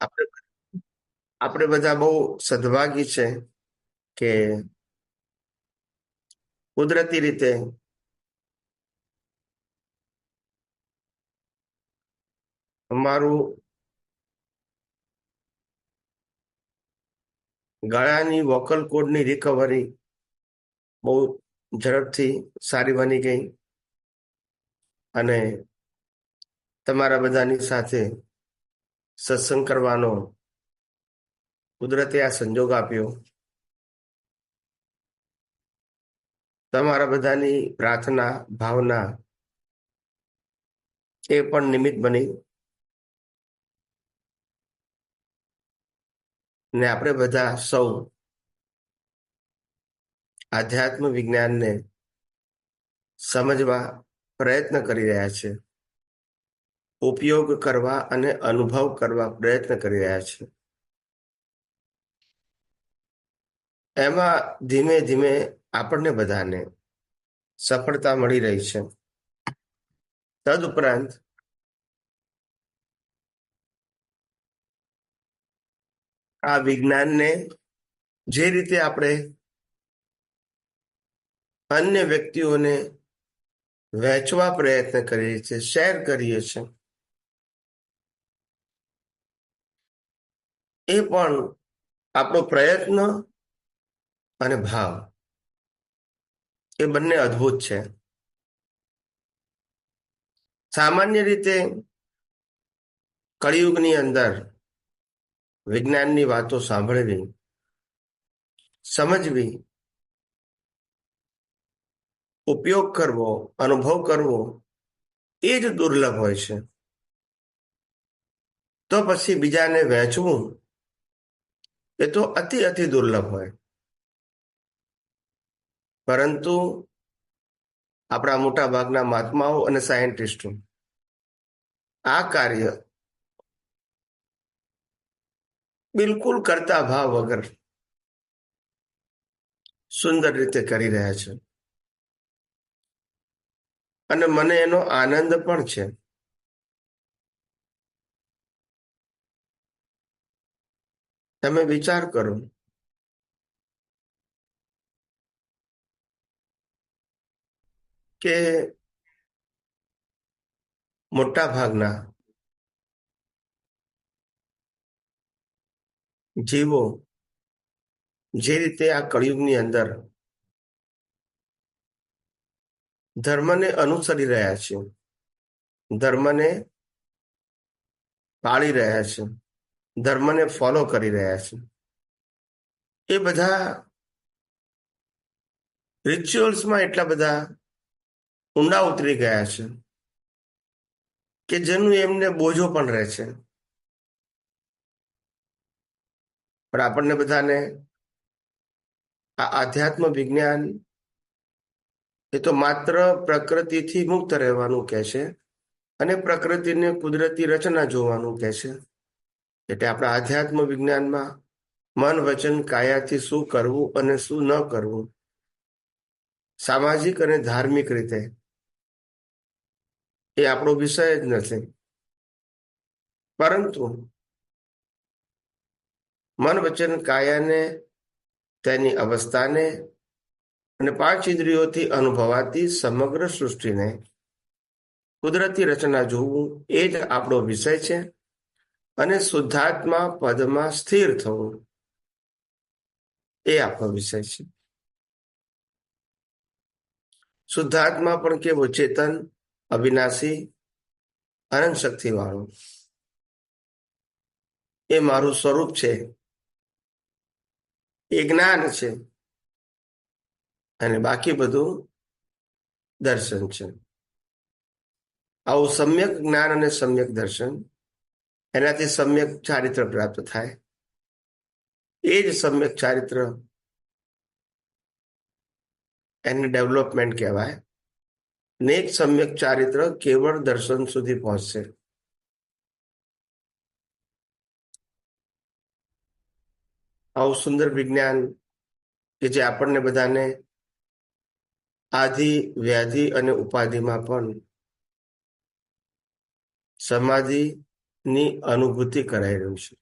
આપણે આપણે બધા બહુ સદભાગી છે કે કુદરતી રીતે અમારું ગળાની વોકલ કોર્ડની રિકવરી બહુ ઝડપથી સારી બની ગઈ અને તમારા બધાની સાથે સત્સંગ કરવાનો કુદરતે આ સંજોગ આપ્યો. તમારા બધાની પ્રાર્થના ભાવના એ પણ નિમિત્ત બની ને આપણે બધા સૌ આધ્યાત્મ વિજ્ઞાનને સમજવા પ્રયત્ન કરી રહ્યા છે, ઉપયોગ કરવા અને અનુભવ કરવા પ્રયત્ન કરી રહ્યા છે. એમાં ધીમે ધીમે આપણને બધાને સફળતા મળી રહી છે. તદુપરાંત આ વિજ્ઞાનને જે રીતે આપણે અન્ય વ્યક્તિઓને વહેંચવા પ્રયત્ન કરીએ છીએ, શેર કરીએ છીએ, એ પણ આપણો પ્રયત્ન અને ભાવ એ બંને અદ્ભુત છે. સામાન્ય રીતે કળિયુગની અંદર વિજ્ઞાનની વાતો સાંભળવી, સમજવી, ઉપયોગ કરવો, અનુભવ કરવો એ જ દુર્લભ હોય છે. તો પછી બીજાને વહેંચવું એ તો અતિ અતિ દુર્લભ હોય. પરંતુ આપણા મોટા ભાગના મહાત્માઓ અને સાયન્ટિસ્ટો આ કાર્ય બિલકુલ કરતા ભાવ વગર સુંદર રીતે કરી રહ્યા છે અને મને એનો આનંદ પણ છે. તમે વિચાર કરો કે મોટા ભાગના જીવો જે રીતે આ કળિયુગની અંદર ધર્મને અનુસરી રહ્યા છે, ધર્મને પાળી રહ્યા છે, ધર્મને ફોલો કરી રહ્યા છે, એ બધા રિચ્યુઅલ્સમાં એટલા બધા ઊંડા ઉતરી ગયા છે કે જેનું એમને બોજો પણ રહે છે. પણ આપણને બધાને આ આધ્યાત્મ વિજ્ઞાન એ તો માત્ર પ્રકૃતિથી મુક્ત રહેવાનું કહે છે અને પ્રકૃતિને કુદરતી રચના જોવાનું કહે છે. એટલે આપણા આધ્યાત્મ વિજ્ઞાનમાં મન વચન કાયાથી શું કરવું અને શું ન કરવું, સામાજિક અને ધાર્મિક રીતે એ આપણો વિષય જ નથી. પરંતુ મન વચન કાયાને, તેની અવસ્થાને અને પાંચ ઇન્દ્રિયોથી અનુભવાતી સમગ્ર સૃષ્ટિને કુદરતી રચના જોવું એ જ આપણો વિષય છે. અને શુદ્ધાત્મા પદમાં સ્થિર થવું એ આપણો વિષય છે. શુદ્ધાત્મા પણ કેવો? ચેતન, અવિનાશી, અનંત શક્તિ વાળું. એ મારું સ્વરૂપ છે, એ જ્ઞાન છે અને બાકી બધું દર્શન છે. આવું સમ્યક જ્ઞાન અને સમ્યક દર્શન, એનાથી સમ્યક ચારિત્ર પ્રાપ્ત થાય. એ જ સમ્યક ચારિત્ર એને ડેવલપમેન્ટ કહેવાય. ને એક સમ્યક ચારિત્ર કેવળ દર્શન સુધી પહોંચશે. આવું સુંદર વિજ્ઞાન કે જે આપણને બધાને આધિ, વ્યાધિ અને ઉપાધિમાં પણ સમાધિની અનુભૂતિ કરાઈ રહ્યું છે.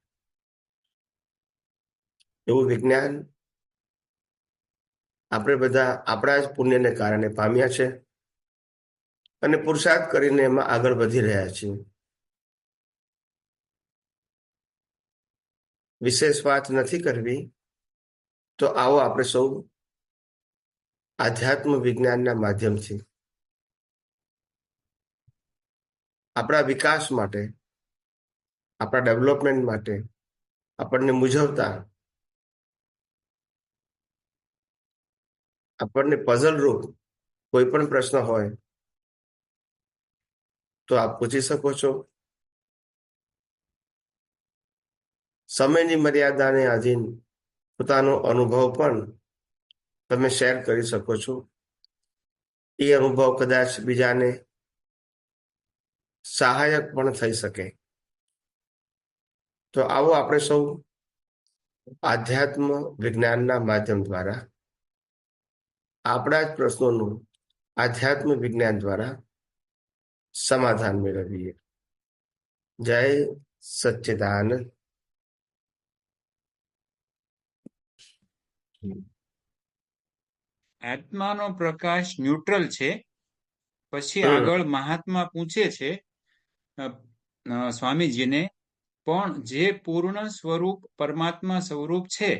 એવું વિજ્ઞાન આપણે બધા આપણા જ પુણ્યને કારણે પામ્યા છે અને પુરુષાર્થ કરીને એમાં આગળ વધી રહ્યા છીએ. વિશેષ વાત નથી કરવી, તો આવો આપણે સૌ આધ્યાત્મ વિજ્ઞાનના માધ્યમથી આપણા વિકાસ માટે, આપણા ડેવલપમેન્ટ માટે આપણને મૂંઝવતા, આપણને પઝલ રૂપ કોઈ પણ પ્રશ્ન હોય તો આપ પૂછી શકો છો. સમયની મર્યાદાને આધીન પોતાનો અનુભવ પણ તમે શેર કરી શકો છો. એ અનુભવ કદાચ બીજાને સહાયક પણ થઈ શકે. તો આવો આપણે સૌ આધ્યાત્મ વિજ્ઞાનના માધ્યમ દ્વારા આપણા જ પ્રશ્નોનું આધ્યાત્મ વિજ્ઞાન દ્વારા સમાધાન મેળવીએ. જય સચ્ચિદાનંદ. આત્માનો પ્રકાશ ન્યુટ્રલ છે. પછી આગળ મહાત્મા પૂછે છે સ્વામીજીને, પણ જે પૂર્ણ સ્વરૂપ પરમાત્મા સ્વરૂપ છે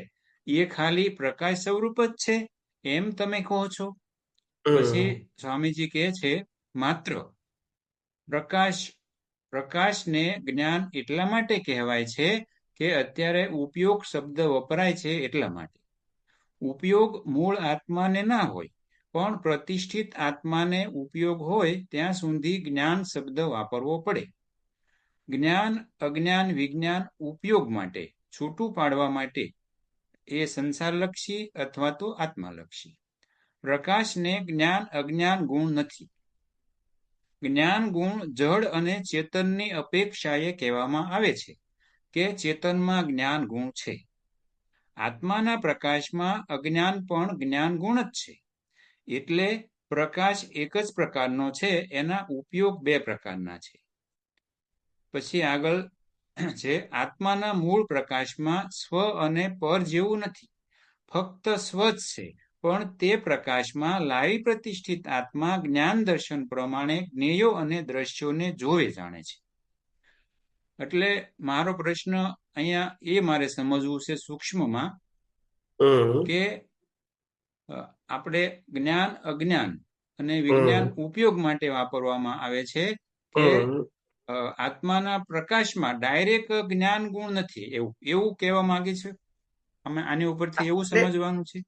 એ ખાલી પ્રકાશ સ્વરૂપ જ છે એમ તમે કહો છો? પછી સ્વામીજી કહે છે, માત્ર પ્રકાશને જ્ઞાન એટલા માટે કહેવાય છે કે અત્યારે ઉપયોગ શબ્દ વપરાય છે એટલા માટે. ઉપયોગ મૂળ આત્માને ના હોય, પણ પ્રતિષ્ઠિત આત્માને ઉપયોગ હોય ત્યાં સુધી જ્ઞાન શબ્દ વાપરવો પડે. જ્ઞાન, અજ્ઞાન, વિજ્ઞાન ઉપયોગ માટે છૂટું પાડવા માટે એ સંસારલક્ષી અથવા તો આત્માલક્ષી. પ્રકાશને જ્ઞાન અજ્ઞાન ગુણ નથી. જ્ઞાન ગુણ જડ અને ચેતનની અપેક્ષાએ કહેવામાં આવે છે કે ચેતનમાં જ્ઞાન ગુણ છે. આત્માના પ્રકાશમાં અજ્ઞાન પણ જ્ઞાન ગુણ જ છે. એટલે પ્રકાશ એક જ પ્રકારનો છે, એના ઉપયોગ બે પ્રકારના છે. પછી આગળ છે, આત્માના મૂળ પ્રકાશમાં સ્વ અને પર જેવું નથી, ફક્ત સ્વ જ છે. પણ તે પ્રકાશમાં લાવી પ્રતિષ્ઠિત આત્મા જ્ઞાન દર્શન પ્રમાણે જ્ઞેયો અને દ્રશ્યોને જોવે જાણે છે. એટલે મારો પ્રશ્ન અહીંયા એ મારે સમજવું છે સૂક્ષ્મમાં કે આપણે જ્ઞાન અજ્ઞાન અને વિજ્ઞાન ઉપયોગ માટે વાપરવામાં આવે છે કે આત્માના પ્રકાશમાં ડાયરેક્ટ જ્ઞાન ગુણ નથી, એવું કહેવા માંગે છે. અમે આની ઉપરથી એવું સમજવાનું છે.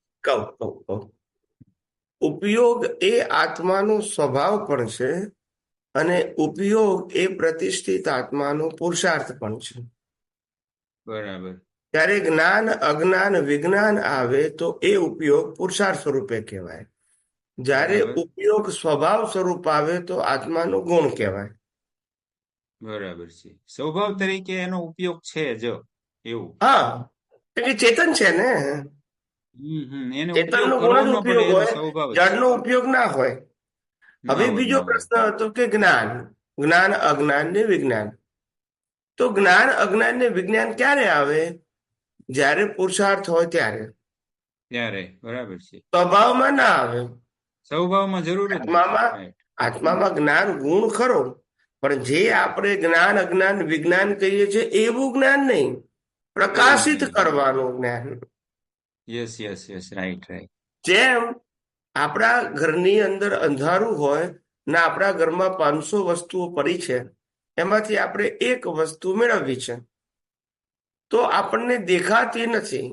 ઉપયોગ એ આત્માનો સ્વભાવ પણ છે અને ઉપયોગ એ પ્રતિષ્ઠિત આત્માનો પુરુષાર્થ પણ છે. બરાબર. ત્યારે જ્ઞાન અજ્ઞાન વિજ્ઞાન આવે તો એ ઉપયોગ પુરુષાર્થ સ્વરૂપે કહેવાય. જ્યારે ઉપયોગ સ્વભાવ સ્વરૂપ આવે તો આત્માનો ગુણ કહેવાય. બરાબર છે. સ્વભાવ તરીકે એનો ઉપયોગ છે જ એવું. હા, એ ચેતન છે ને, ચેતનનો ગુણ જ ઉપયોગ હોય, જડનો ઉપયોગ ના હોય. હવે બીજો પ્રશ્ન હતો કે જ્ઞાન અજ્ઞાન ને વિજ્ઞાન. તો જ્ઞાન અજ્ઞાન ને વિજ્ઞાન ક્યારે આવે? જ્યારે પુરુષાર્થ હોય ત્યારે. બરાબર છે. સ્વભાવમાં ના આવે. સ્વભાવમાં જરૂર આત્મામાં જ્ઞાન ગુણ ખરો, પણ જે આપણે જ્ઞાન અજ્ઞાન વિજ્ઞાન કહીએ છીએ એવું જ્ઞાન નહીં, પ્રકાશિત કરવાનું જ્ઞાન. રાઈટ. જેમ આપણા ઘરની અંદર અંધારું હોય ને આપણા ઘરમાં 500 વસ્તુઓ પડી છે, એમાંથી આપણે એક વસ્તુ મેળવવી છે તો આપણને દેખાતી નથી.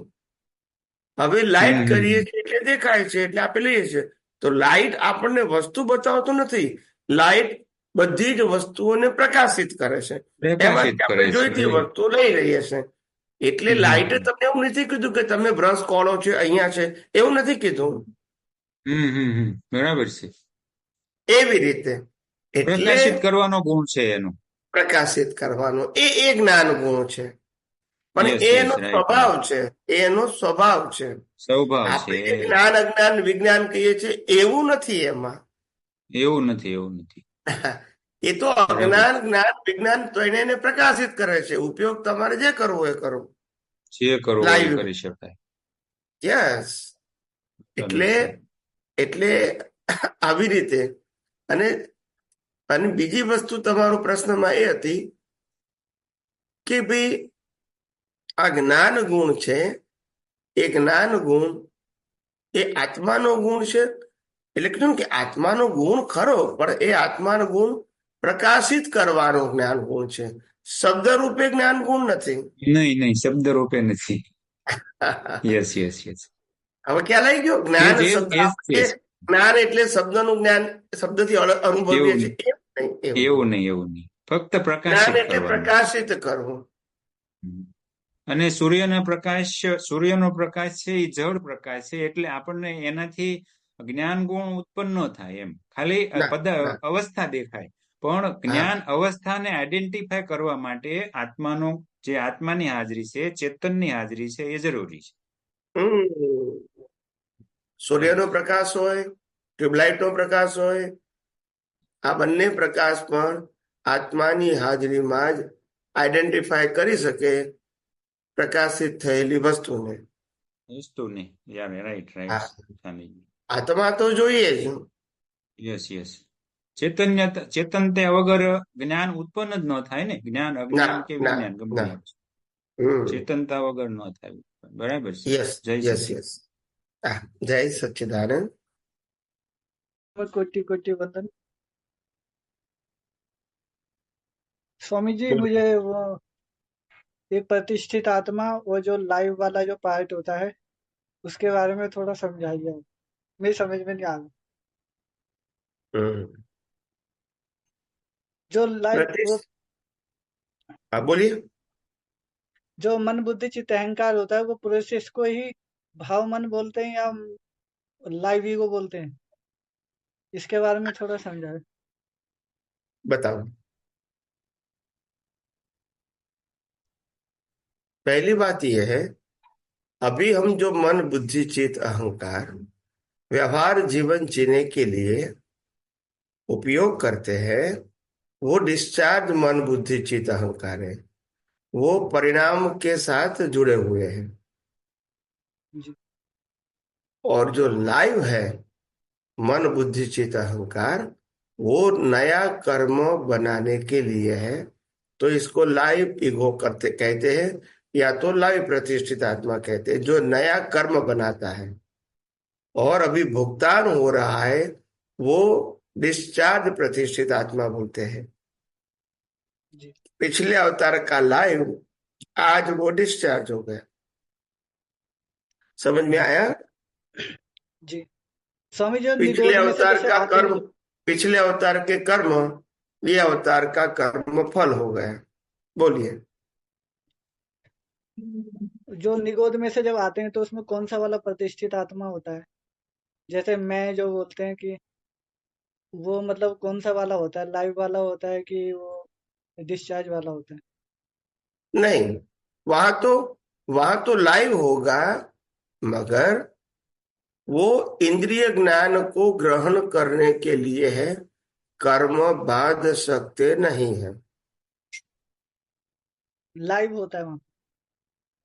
હવે લાઈટ કરીએ છીએ એટલે દેખાય છે એટલે આપણે લઈએ છીએ. તો લાઈટ આપણને વસ્તુ બતાવતો નથી, લાઈટ બધી જ વસ્તુઓને પ્રકાશિત કરે છે. એમાંથી આપણે જોઈતી વસ્તુ લઈ રહીએ છીએ. એટલે લાઈટે તમને એવું નથી કીધું કે તમે બ્રશ કોળો છે અહીંયા છે, એવું નથી કીધું. બરાબર છે. એવી રીતે પ્રકાશિત કરવાનો ગુણ છે એનો. પ્રકાશિત કરવાનો એ જ્ઞાન ગુણ છે, પણ એનો સ્વભાવ છે, એનો સ્વભાવ છે. આપણે જ્ઞાન અજ્ઞાન વિજ્ઞાન કહીએ છીએ એવું નથી. એમાં એવું નથી. એ તો અજ્ઞાન જ્ઞાન વિજ્ઞાન ત્રણેયને પ્રકાશિત કરે છે. ઉપયોગ તમારે જે કરવો એ કરો, જે કરવું કરી શકાય. યસ. એટલે સમીક્ષા. એટલે આવી રીતે. અને અને બીજી વસ્તુ તમારો પ્રશ્નમાં એ હતી કે ભાઈ આ જ્ઞાન ગુણ છે, એ જ્ઞાન ગુણ એ આત્માનો ગુણ છે. એટલે કીધું કે આત્માનો ગુણ ખરો, પણ એ આત્માનો ગુણ પ્રકાશિત કરવાનો જ્ઞાન ગુણ છે, શબ્દ રૂપે જ્ઞાન ગુણ નથી. નહીં નહીં, શબ્દ રૂપે નથી. Yes yes yes. હવે ખ્યાલ આવી ગયો? જ્ઞાન શબ્દ આપણે જ્ઞાન એટલે શબ્દનું જ્ઞાન, શબ્દથી અનુભવીએ એવું છીએ એવું એવું નહીં, એવું નહીં, ફક્ત જ્ઞાન પ્રકાશિત એટલે કરવાનું. પ્રકાશિત કરવું. અને સૂર્યનો પ્રકાશ છે એ જળ પ્રકાશ છે, એટલે આપણને એનાથી જ્ઞાન ગુણ ઉત્પન્ન ન થાય. એમ ખાલી અવસ્થા દેખાય, પણ જ્ઞાન અવસ્થાને આઈડેન્ટિફાય કરવા માટે જે આત્માની હાજરી છે, ચેતનની હાજરી છે, એ જરૂરી છે. સૂર્યનો પ્રકાશ હોય, ટ્યુબલાઇટનો પ્રકાશ હોય, આ બંને પ્રકાશ પણ આત્માની હાજરીમાં જ આઈડેન્ટિફાય કરી શકે પ્રકાશિત થયેલી વસ્તુને. રાઈટ. આત્મા તો જોઈએ જ. Yes yes. ચેતનતા વગર જ્ઞાન ઉત્પન્ન જ ન થાય ને. જ્ઞાન, અજ્ઞાન કે વિજ્ઞાન ગમે ચેતનતા વગર ન થાય. બરાબર છે. Yes yes yes. જય સચ્ચિદાનંદ. कोटि कोटि वंदन। स्वामी जी, मुझे वो एक प्रतिष्ठित आत्मा, वो जो लाइव वाला जो पार्ट होता है, उसके बारे में थोड़ा समझाइए। मेरी समझ में नहीं आ रहा। जो लाइव, हाँ बोलिए। जो मन बुद्धि चित्त अहंकार होता है, वो प्रोसेस को ही भाव मन बोलते हैं या लाइव ईगो बोलते हैं? इसके बारे में थोड़ा समझाए। बताओ। पहली बात यह है, अभी हम जो मन बुद्धि चित्त अहंकार व्यवहार जीवन जीने के लिए उपयोग करते हैं, वो डिस्चार्ज मन बुद्धि चित्त अहंकार है, वो परिणाम के साथ जुड़े हुए हैं। और जो लाइव है मन बुद्धि चित्त अहंकार, वो नया कर्म बनाने के लिए है। तो इसको लाइव ईगो कहते हैं, या तो लाइव प्रतिष्ठित आत्मा कहते हैं, जो नया कर्म बनाता है और अभी भुगतान हो रहा है, वो डिस्चार्ज प्रतिष्ठित आत्मा बोलते हैं। पिछले अवतार का लाइव, आज वो डिस्चार्ज हो गया। समझ में आया? जी स्वामी जी। पिछले अवतार का कर्म, पिछले अवतार के कर्म ये अवतार का कर्म फल हो गया। बोलिए। जो निगोद में से जब आते हैं तो उसमें कौन सा वाला प्रतिष्ठित आत्मा होता है? जैसे मैं जो बोलते हैं कि वो मतलब कौन सा वाला होता है? लाइव वाला होता है कि वो डिस्चार्ज वाला होता है? नहीं, वहां तो लाइव होगा, मगर वो इंद्रिय ज्ञान को ग्रहण करने के लिए है, कर्म बाध सकते नहीं है। लाइव होता है वहां?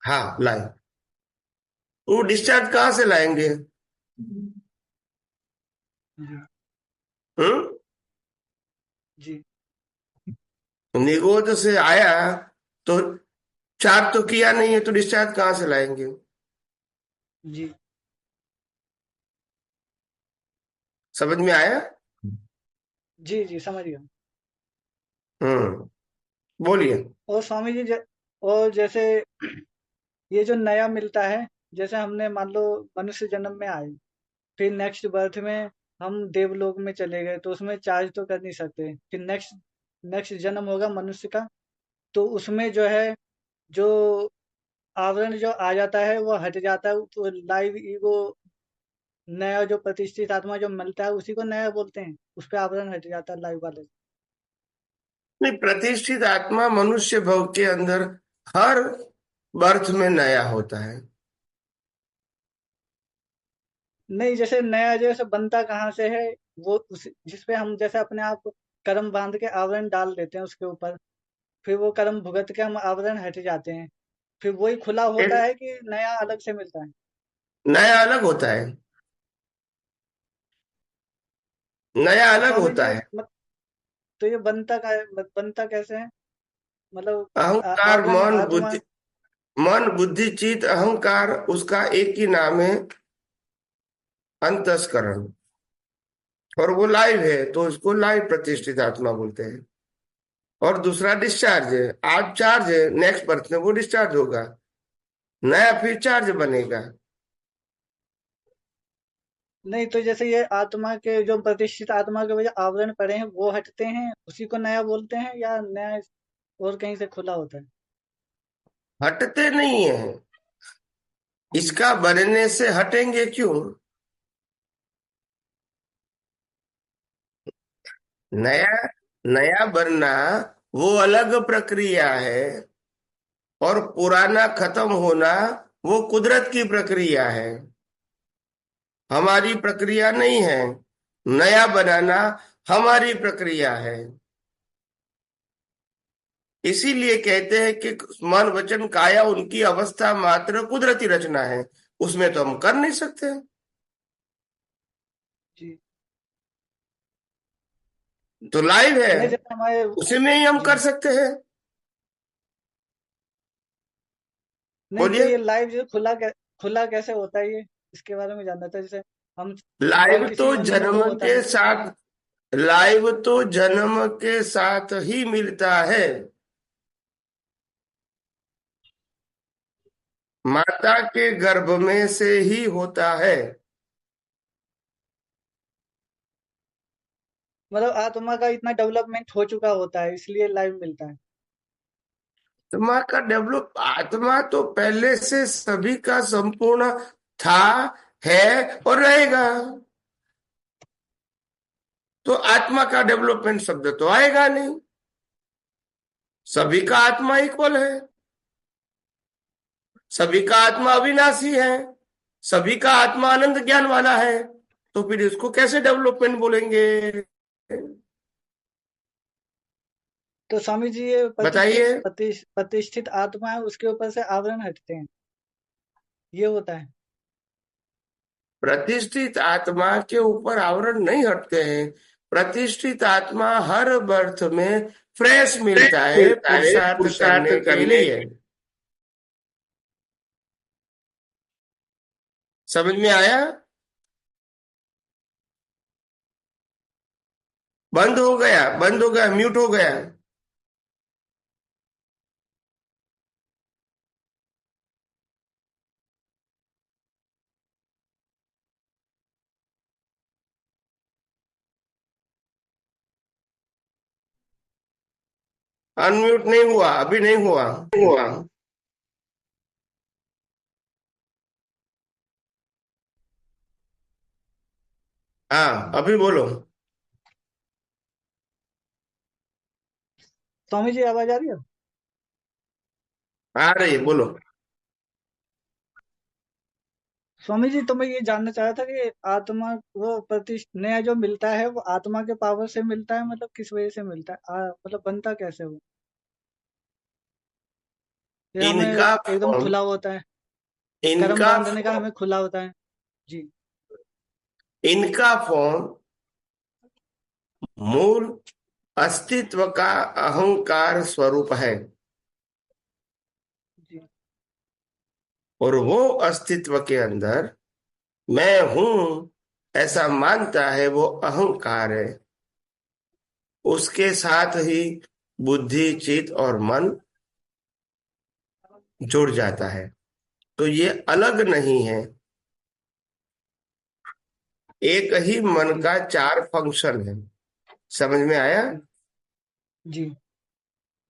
हाँ लाइव। वो डिस्चार्ज कहाँ से लाएंगे? जी। निगोद से आया तो चार्ज तो किया नहीं है, तो डिस्चार्ज कहाँ से लाएंगे? जी। समझ में आया? जी जी समझ गया। बोलिए। और स्वामी जी और जैसे ये जो नया मिलता है, जैसे हमने मान लो मनुष्य जन्म में आए, फिर नेक्स्ट बर्थ में हम देवलोक में चले गए, तो उसमें चार्ज तो कर नहीं सकते। फिर नेक्स्ट जन्म होगा मनुष्य का, तो उसमें जो है जो आवरण जो आ जाता है वो हट जाता है। तो लाइव ईगो, नया जो प्रतिष्ठित आत्मा जो मिलता है, उसी को नया बोलते हैं। उस पर आवरण हट जाता है लाइव वाले। नहीं, प्रतिष्ठित आत्मा मनुष्य भव के अंदर हर बर्थ में नया होता है। नहीं, जैसे नया जैसे बनता कहाँ से है, वो जिसपे हम जैसे अपने आप कर्म बांध के आवरण डाल देते हैं उसके ऊपर, फिर वो कर्म भुगत के हम आवरण हट जाते हैं, फिर वही खुला होता है कि नया अलग से मिलता है? नया अलग होता है, नया तो अलग स्वामी होता जी है। तो ये बनता कैसे है? मतलब अहंकार, आवरण आत्मा। मन बुद्धि चित्त अहंकार, उसका एक ही नाम है, अंतस्करण। और वो लाइव है तो उसको लाइव प्रतिष्ठित आत्मा बोलते हैं। और दूसरा डिस्चार्ज है, आज चार्ज है, नेक्स्ट बर्थ में वो डिस्चार्ज होगा, नया फिर चार्ज बनेगा। नहीं, तो जैसे ये आत्मा के जो प्रतिष्ठित आत्मा के वजह आवरण पड़े हैं वो हटते हैं, उसी को नया बोलते हैं, या नया और कहीं से खुला होता है? हटते नहीं है, जी। इसका बनने से हटेंगे क्यों? नया, नया बनना वो अलग प्रक्रिया है, और पुराना खत्म होना वो कुदरत की प्रक्रिया है, हमारी प्रक्रिया नहीं है। नया बनाना हमारी प्रक्रिया है। इसीलिए कहते हैं कि मन वचन काया उनकी अवस्था मात्र कुदरती रचना है, उसमें तो हम कर नहीं सकते, जी। तो लाइव है, नहीं, जैसे हमारे। उसी में ही हम जी। कर सकते हैं। नहीं, तो बोलिए। ये लाइव जो खुला कैसे होता है ये, इसके बारे में जानना था। जैसे हम और लाइव किसी तो योनि में जन्म वो होता के है। साथ, लाइव तो जन्म के साथ ही मिलता है, माता के गर्भ में से ही होता है। मतलब आत्मा का इतना डेवलपमेंट हो चुका होता है इसलिए लाइव मिलता है। आत्मा का डेवलप, आत्मा तो पहले से सभी का संपूर्ण था, है और रहेगा, तो आत्मा का डेवलपमेंट शब्द तो आएगा नहीं। सभी का आत्मा इक्वल है, सभी का आत्मा अविनाशी है, सभी का आत्मा आनंद ज्ञान वाला है, तो फिर इसको कैसे डेवलपमेंट बोलेंगे? तो स्वामी जी, ये बताइए। प्रतिष्ठित आत्मा है, उसके ऊपर से आवरण हटते हैं, ये होता है? प्रतिष्ठित आत्मा के ऊपर आवरण नहीं हटते हैं। प्रतिष्ठित आत्मा हर बर्थ में फ्रेश मिलता है मिलता है पुरुषार्थ पुरुषार्थ करने के करने लिए। के। समझ में आया? बंद हो गया, बंद हो गया, म्यूट हो गया। अनम्यूट नहीं हुआ, अभी नहीं हुआ। हुआ। हाँ, अभी बोलो। स्वामी जी, आवाज आ रही है? आ रही है, बोलो। स्वामी जी, तो मैं ये जानना चाह रहा था कि आत्मा वो नया जो मिलता है वो आत्मा के पावर से मिलता है, मतलब किस वजह से मिलता है? मतलब बनता कैसे वो? ये हमें इनका एकदम फॉर्म, खुला होता है, कर्म इनका बांधने का फॉर्म, हमें खुला होता है। जी। इनका फॉर्म मूल अस्तित्व का अहंकार स्वरूप है, जी। और वो अस्तित्व के अंदर मैं हूं ऐसा मानता है, वो अहंकार है। उसके साथ ही बुद्धि चित्त और मन जुड़ जाता है, तो ये अलग नहीं है। एक ही मन जी। का चार फंक्शन है। समझ में आया? जी। जी।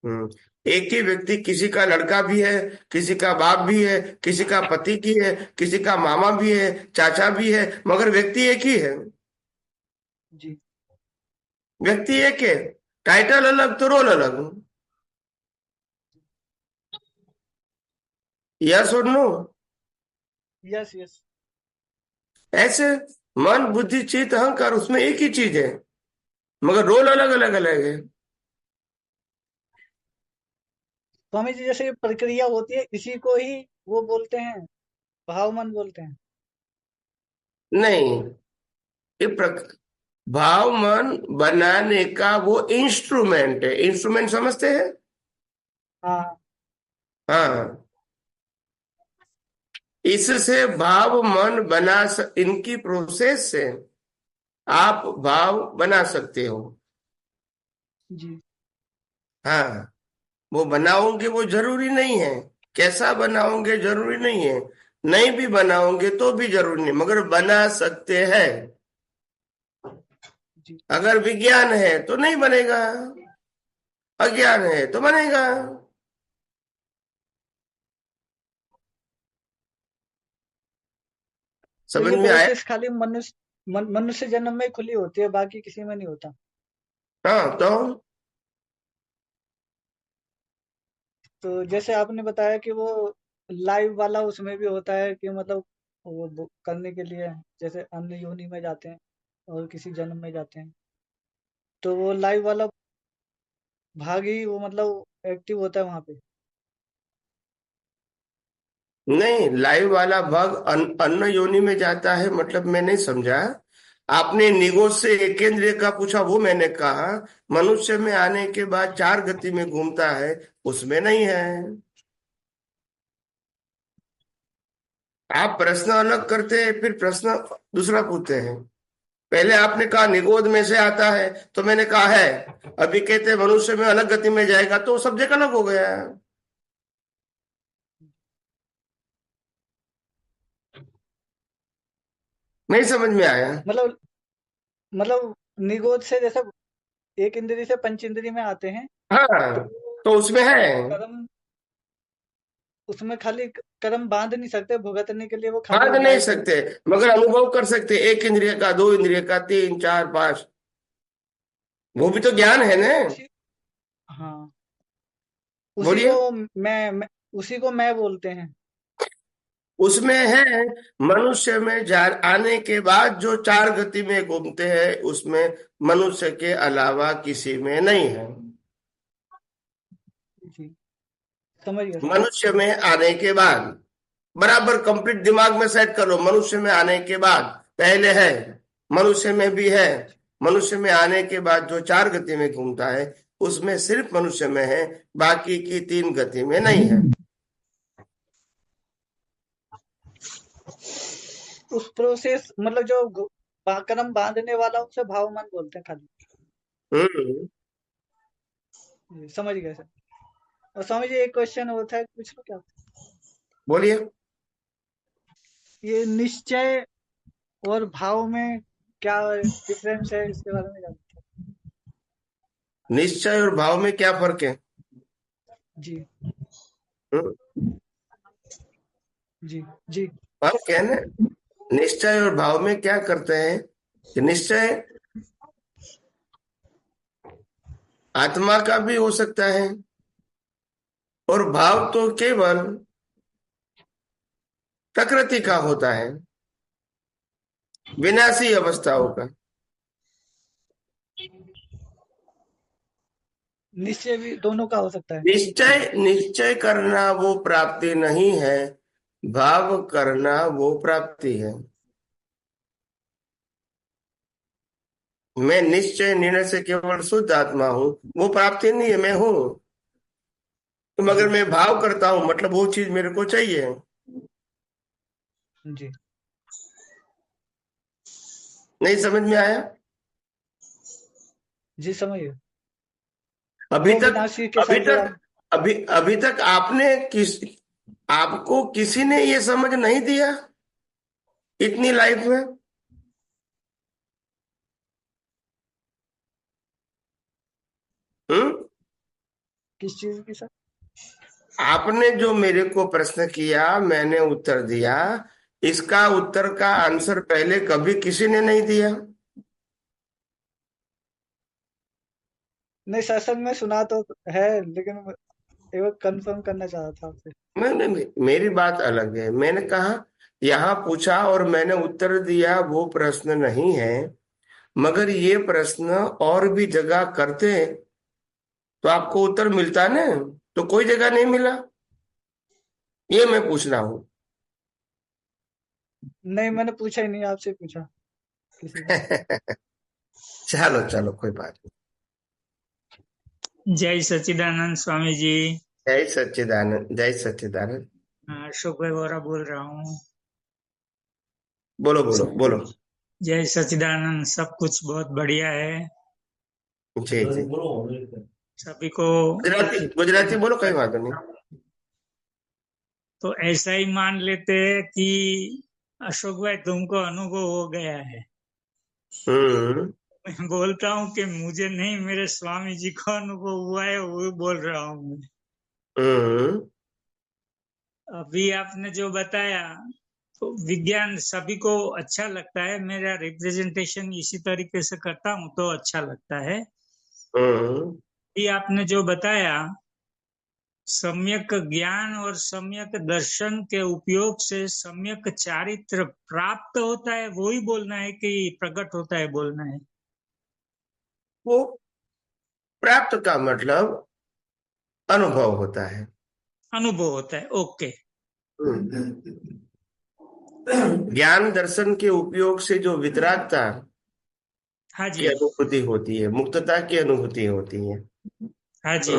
हम्म। एक ही व्यक्ति, किसी का लड़का भी है, किसी का बाप भी है, किसी का पति की है, किसी का मामा भी है, चाचा भी है, मगर व्यक्ति एक ही है। जी। व्यक्ति एक है, टाइटल अलग तो रोल अलग। यस और नो? Yes, yes. ऐसे मन बुद्धि चित्त अहंकार, उसमें एक ही चीज है, मगर रोल अलग अलग अलग है। स्वामी जी, जैसे ये प्रक्रिया होती है इसी को ही वो बोलते हैं, भाव मन बोलते हैं। नहीं, ये भाव मन बनाने का वो इंस्ट्रूमेंट है। इंस्ट्रूमेंट समझते हैं? हाँ हाँ, इससे भाव मन इनकी प्रोसेस से आप भाव बना सकते हो। जी हाँ, वो बनाओगे वो जरूरी नहीं है, कैसा बनाओगे जरूरी नहीं है, नहीं भी बनाओगे तो भी जरूरी नहीं, मगर बना सकते हैं। जी। अगर विज्ञान है तो नहीं बनेगा, अज्ञान है तो बनेगा। तो समझ ये में आया? प्रोसेस खाली मनुष्य जन्म में खुली होती है, बाकी किसी में नहीं होता। हाँ, तो तो जैसे आपने बताया कि वो लाइव वाला उसमें भी होता है कि मतलब वो करने के लिए जैसे अन्य योनि में जाते हैं और किसी जन्म में जाते हैं, तो वो लाइव वाला भाग ही वो मतलब एक्टिव होता है वहां पे। नहीं, लाइव वाला भाग अन्न योनि में जाता है मतलब मैं नहीं समझा। आपने निगोज से एकेंद्रिय का पूछा, वो मैंने कहा मनुष्य में आने के बाद चार गति में घूमता है, उसमें नहीं है। आप प्रश्न अलग करते हैं, फिर प्रश्न दूसरा पूछते हैं। पहले आपने कहा निगोद में से आता है, तो मैंने कहा है। अभी कहते हैं मनुष्य में अलग गति में जाएगा, तो सब्जेक्ट अलग हो गया। नहीं समझ में आया? मतलब मतलब निगोद से जैसे एक इंद्री से पंच इंद्री में आते हैं, तो हाँ, तो उसमें है। कर्म उसमें खाली कर्म बांध नहीं सकते भुगतने के लिए, वो खाली बांध नहीं लाइव। सकते, मगर अनुभव कर सकते, एक इंद्रिय का, दो इंद्रिय का, तीन, चार, पांच। वो भी तो ज्ञान है ना। उसी हाँ उसी बोलिए। को मैं उसी को मैं बोलते हैं। उसमें है, मनुष्य में जा आने के बाद जो चार गति में घूमते हैं, उसमें मनुष्य के अलावा किसी में नहीं है। जी समझ गया सर। मनुष्य में आने के बाद बराबर कंप्लीट दिमाग में सेट करो। मनुष्य में आने के बाद पहले है, मनुष्य में भी है। मनुष्य में आने के बाद जो चार गति में घूमता है, उसमें सिर्फ मनुष्य में है, बाकी की तीन गति में नहीं है। उस प्रोसेस मतलब जो कर्म बांधने वाला उसे भावमान बोलते हैं खाली। हम्म। जी, समझ गए सर। और स्वामी जी एक क्वेश्चन होता है, पूछ लो क्या? बोलिए। ये निश्चय और भाव में क्या डिफरेंस है, इसके बारे में जानते निश्चय और भाव में क्या फर्क है? हैं? जी हम्म, जी जी हम कहने निश्चय और भाव में क्या करते हैं कि निश्चय आत्मा का भी हो सकता है, और भाव तो केवल प्रकृति का होता है, विनाशी अवस्थाओं का। निश्चय भी दोनों का हो सकता है। निश्चय निश्चय करना वो प्राप्ति नहीं है, भाव करना वो प्राप्ति है। मैं निश्चय निर्णय से केवल शुद्ध आत्मा हूं, वो प्राप्ति नहीं है, मैं हूं। तो मगर जी मैं भाव करता हूं मतलब वो चीज मेरे को चाहिए। जी नहीं समझ में आया? जी समझ गए। अभी वो तक विनाशी के अभी साथ जुड़ा। तक अभी अभी तक आपको किसी ने ये समझ नहीं दिया इतनी लाइफ में? हम्म। किस चीज की सर? आपने जो मेरे को प्रश्न किया, मैंने उत्तर दिया, इसका उत्तर का आंसर पहले कभी किसी ने नहीं दिया। नहीं सत्संग में सुना तो है, लेकिन एक बार कंफर्म करना चाह रहा था आपसे। नहीं, मेरी बात अलग है। मैंने कहा यहाँ पूछा और मैंने उत्तर दिया, वो प्रश्न नहीं है। मगर ये प्रश्न और भी जगह करते तो आपको उत्तर मिलता ना, तो कोई जगह नहीं मिला, ये मैं पूछ रहा हूँ। नहीं, मैंने पूछा ही नहीं, आपसे पूछा किसी को। चलो चलो, कोई बात जय सच्चिदानंद स्वामी जी। नहीं। जय सच्चिदानंद, जय सच्चिदानंद। अशोक भाई वोरा बोल रहा हूँ। बोलो बोलो बोलो। जय सच्चिदानंद। सब कुछ बहुत बढ़िया है। जी जी। सभी को गुजराती गुजराती बोलो, कोई बात नहीं। तो ऐसा ही मान लेते हैं कि अशोक भाई तुमको अनुभव हो गया है। हम्म। मैं बोलता हूँ कि मुझे नहीं, मेरे स्वामी जी को अनुभव हुआ है, वो बोल रहा हूँ मैं। हम्म। अभी आपने जो बताया तो विज्ञान सभी को अच्छा लगता है। मेरा रिप्रेजेंटेशन इसी तरीके से करता हूँ तो अच्छा लगता है। हम्म। अभी आपने जो बताया सम्यक ज्ञान और सम्यक दर्शन के उपयोग से सम्यक चारित्र प्राप्त होता है, वो ही बोलना है कि प्रकट होता है बोलना है? वो प्राप्त का मतलब अनुभव होता है। अनुभव होता है। ओके। ज्ञान दर्शन के उपयोग से जो वितरागता हाँ की जी। अनुभूति होती है, मुक्तता की अनुभूति होती है, हाँ जी।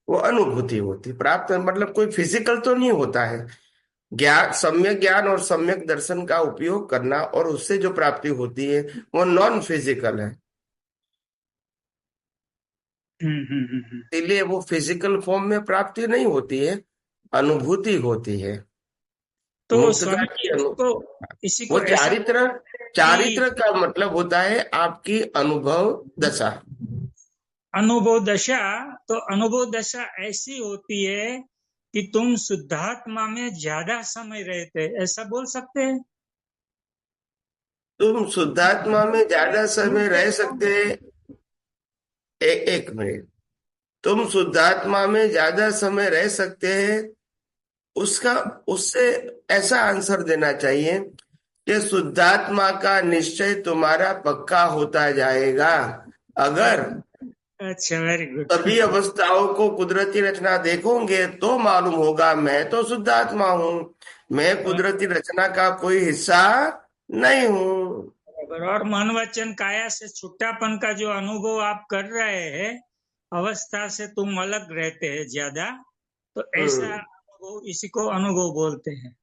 वो अनुभूति होती है। प्राप्त मतलब कोई फिजिकल तो नहीं होता है। ज्ञान, सम्यक ज्ञान और सम्यक दर्शन का उपयोग करना और उससे जो प्राप्ति होती है वो नॉन फिजिकल है। इसलिए वो फिजिकल फॉर्म में प्राप्ति नहीं होती है, अनुभूति होती है, तो मुक्तता स्वामी की जी इसी वो को ऐसा चारित्र, कि चारित्र का मतलब होता है आपकी अनुभव दशा। अनुभव दशा, तो अनुभव दशा ऐसी होती है कि तुम शुद्धात्मा में ज्यादा समय रहते, ऐसा बोल सकते हैं? तुम शुद्धात्मा में ज्यादा समय रह सकते हैं। एक मिनट। तुम शुद्धात्मा में ज्यादा समय रह सकते हैं, उसका उससे ऐसा आंसर देना चाहिए कि शुद्धात्मा का निश्चय तुम्हारा पक्का होता जाएगा अगर अच्छा, वेरी गुड। सभी अवस्थाओं को कुदरती रचना देखोगे तो मालूम होगा मैं तो शुद्धात्मा हूँ, मैं कुदरती रचना का कोई हिस्सा नहीं हूँ। और मन वचन काया से छुट्टापन का जो अनुभव आप कर रहे हैं, अवस्था से तुम अलग रहते हैं ज्यादा, तो ऐसा अनुभव, इसी को अनुभव बोलते हैं।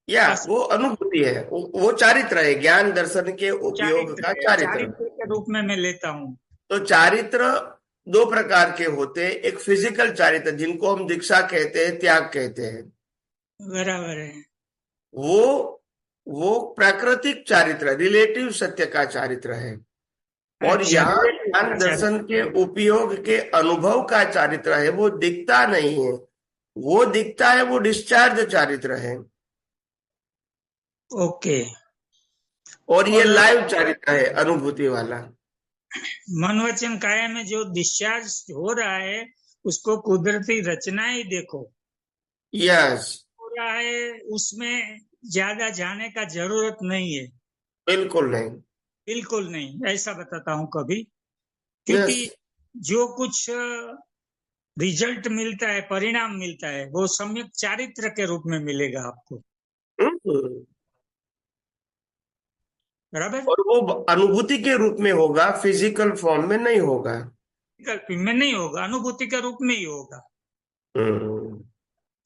या वो अनुभूति है, वो चारित्र है, ज्ञान दर्शन के उपयोग चारित्र का है, चारित्र। चारित्र के रूप में मैं लेता हूँ। तो चारित्र दो प्रकार के होते हैं। एक फिजिकल चारित्र जिनको हम दीक्षा कहते हैं, त्याग कहते हैं, बराबर है। वो वो प्राकृतिक चारित्र, रिलेटिव सत्य का चारित्र है। और अच्छा, यहाँ ज्ञान दर्शन के उपयोग के अनुभव का चारित्र है, वो दिखता नहीं है, वो दिखता है, वो डिस्चार्ज चारित्र है। ओके। और ये और लाइव चारित्र है, अनुभूति वाला। मन वचन काया में जो डिस्चार्ज हो रहा है उसको कुदरती रचना ही देखो यस। हो रहा है, उसमें ज्यादा जाने का जरूरत नहीं है। बिल्कुल नहीं। बिल्कुल नहीं, ऐसा बताता हूँ कभी, यस। क्योंकि जो कुछ रिजल्ट मिलता है, परिणाम मिलता है, वो सम्यक चारित्र के रूप में मिलेगा आपको। बराबर। और वो अनुभूति के रूप में होगा, फिजिकल फॉर्म में नहीं होगा। विकल्प में नहीं होगा, अनुभूति के रूप में ही होगा। हम्म।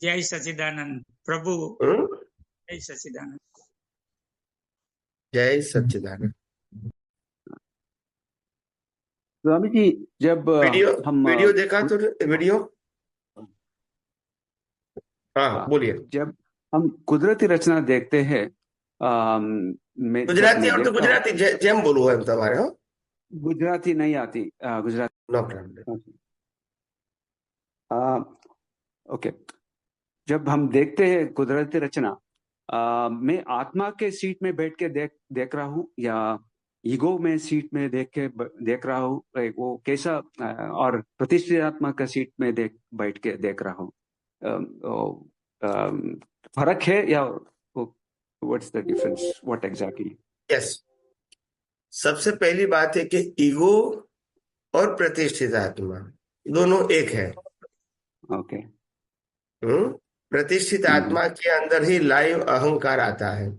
जय सच्चिदानंद प्रभु। हम्म। जय सच्चिदानंद। जय सच्चिदानंद। स्वामी जी, जब वीडियो हम वीडियो देखा तो वीडियो। हाँ बोलिए। जब हम कुदरती रचना देखते हैं, गुजराती और तो गुजराती जेम बोलू है तुम्हारे। हो गुजराती नहीं आती, गुजराती। No problem. ओके। जब हम देखते हैं कुदरती रचना, मैं आत्मा के सीट में बैठ के देख रहा हूँ या ईगो में सीट में देख रहा हूँ, वो कैसा, और प्रतिष्ठित आत्मा का सीट में बैठ के देख रहा हूँ, फर्क है या what's the difference, what exactly? Yes. सबसे पहली बात है कि ईगो और प्रतिष्ठित आत्मा दोनों एक है। ओके। प्रतिष्ठित आत्मा के अंदर ही लाइव अहंकार आता है।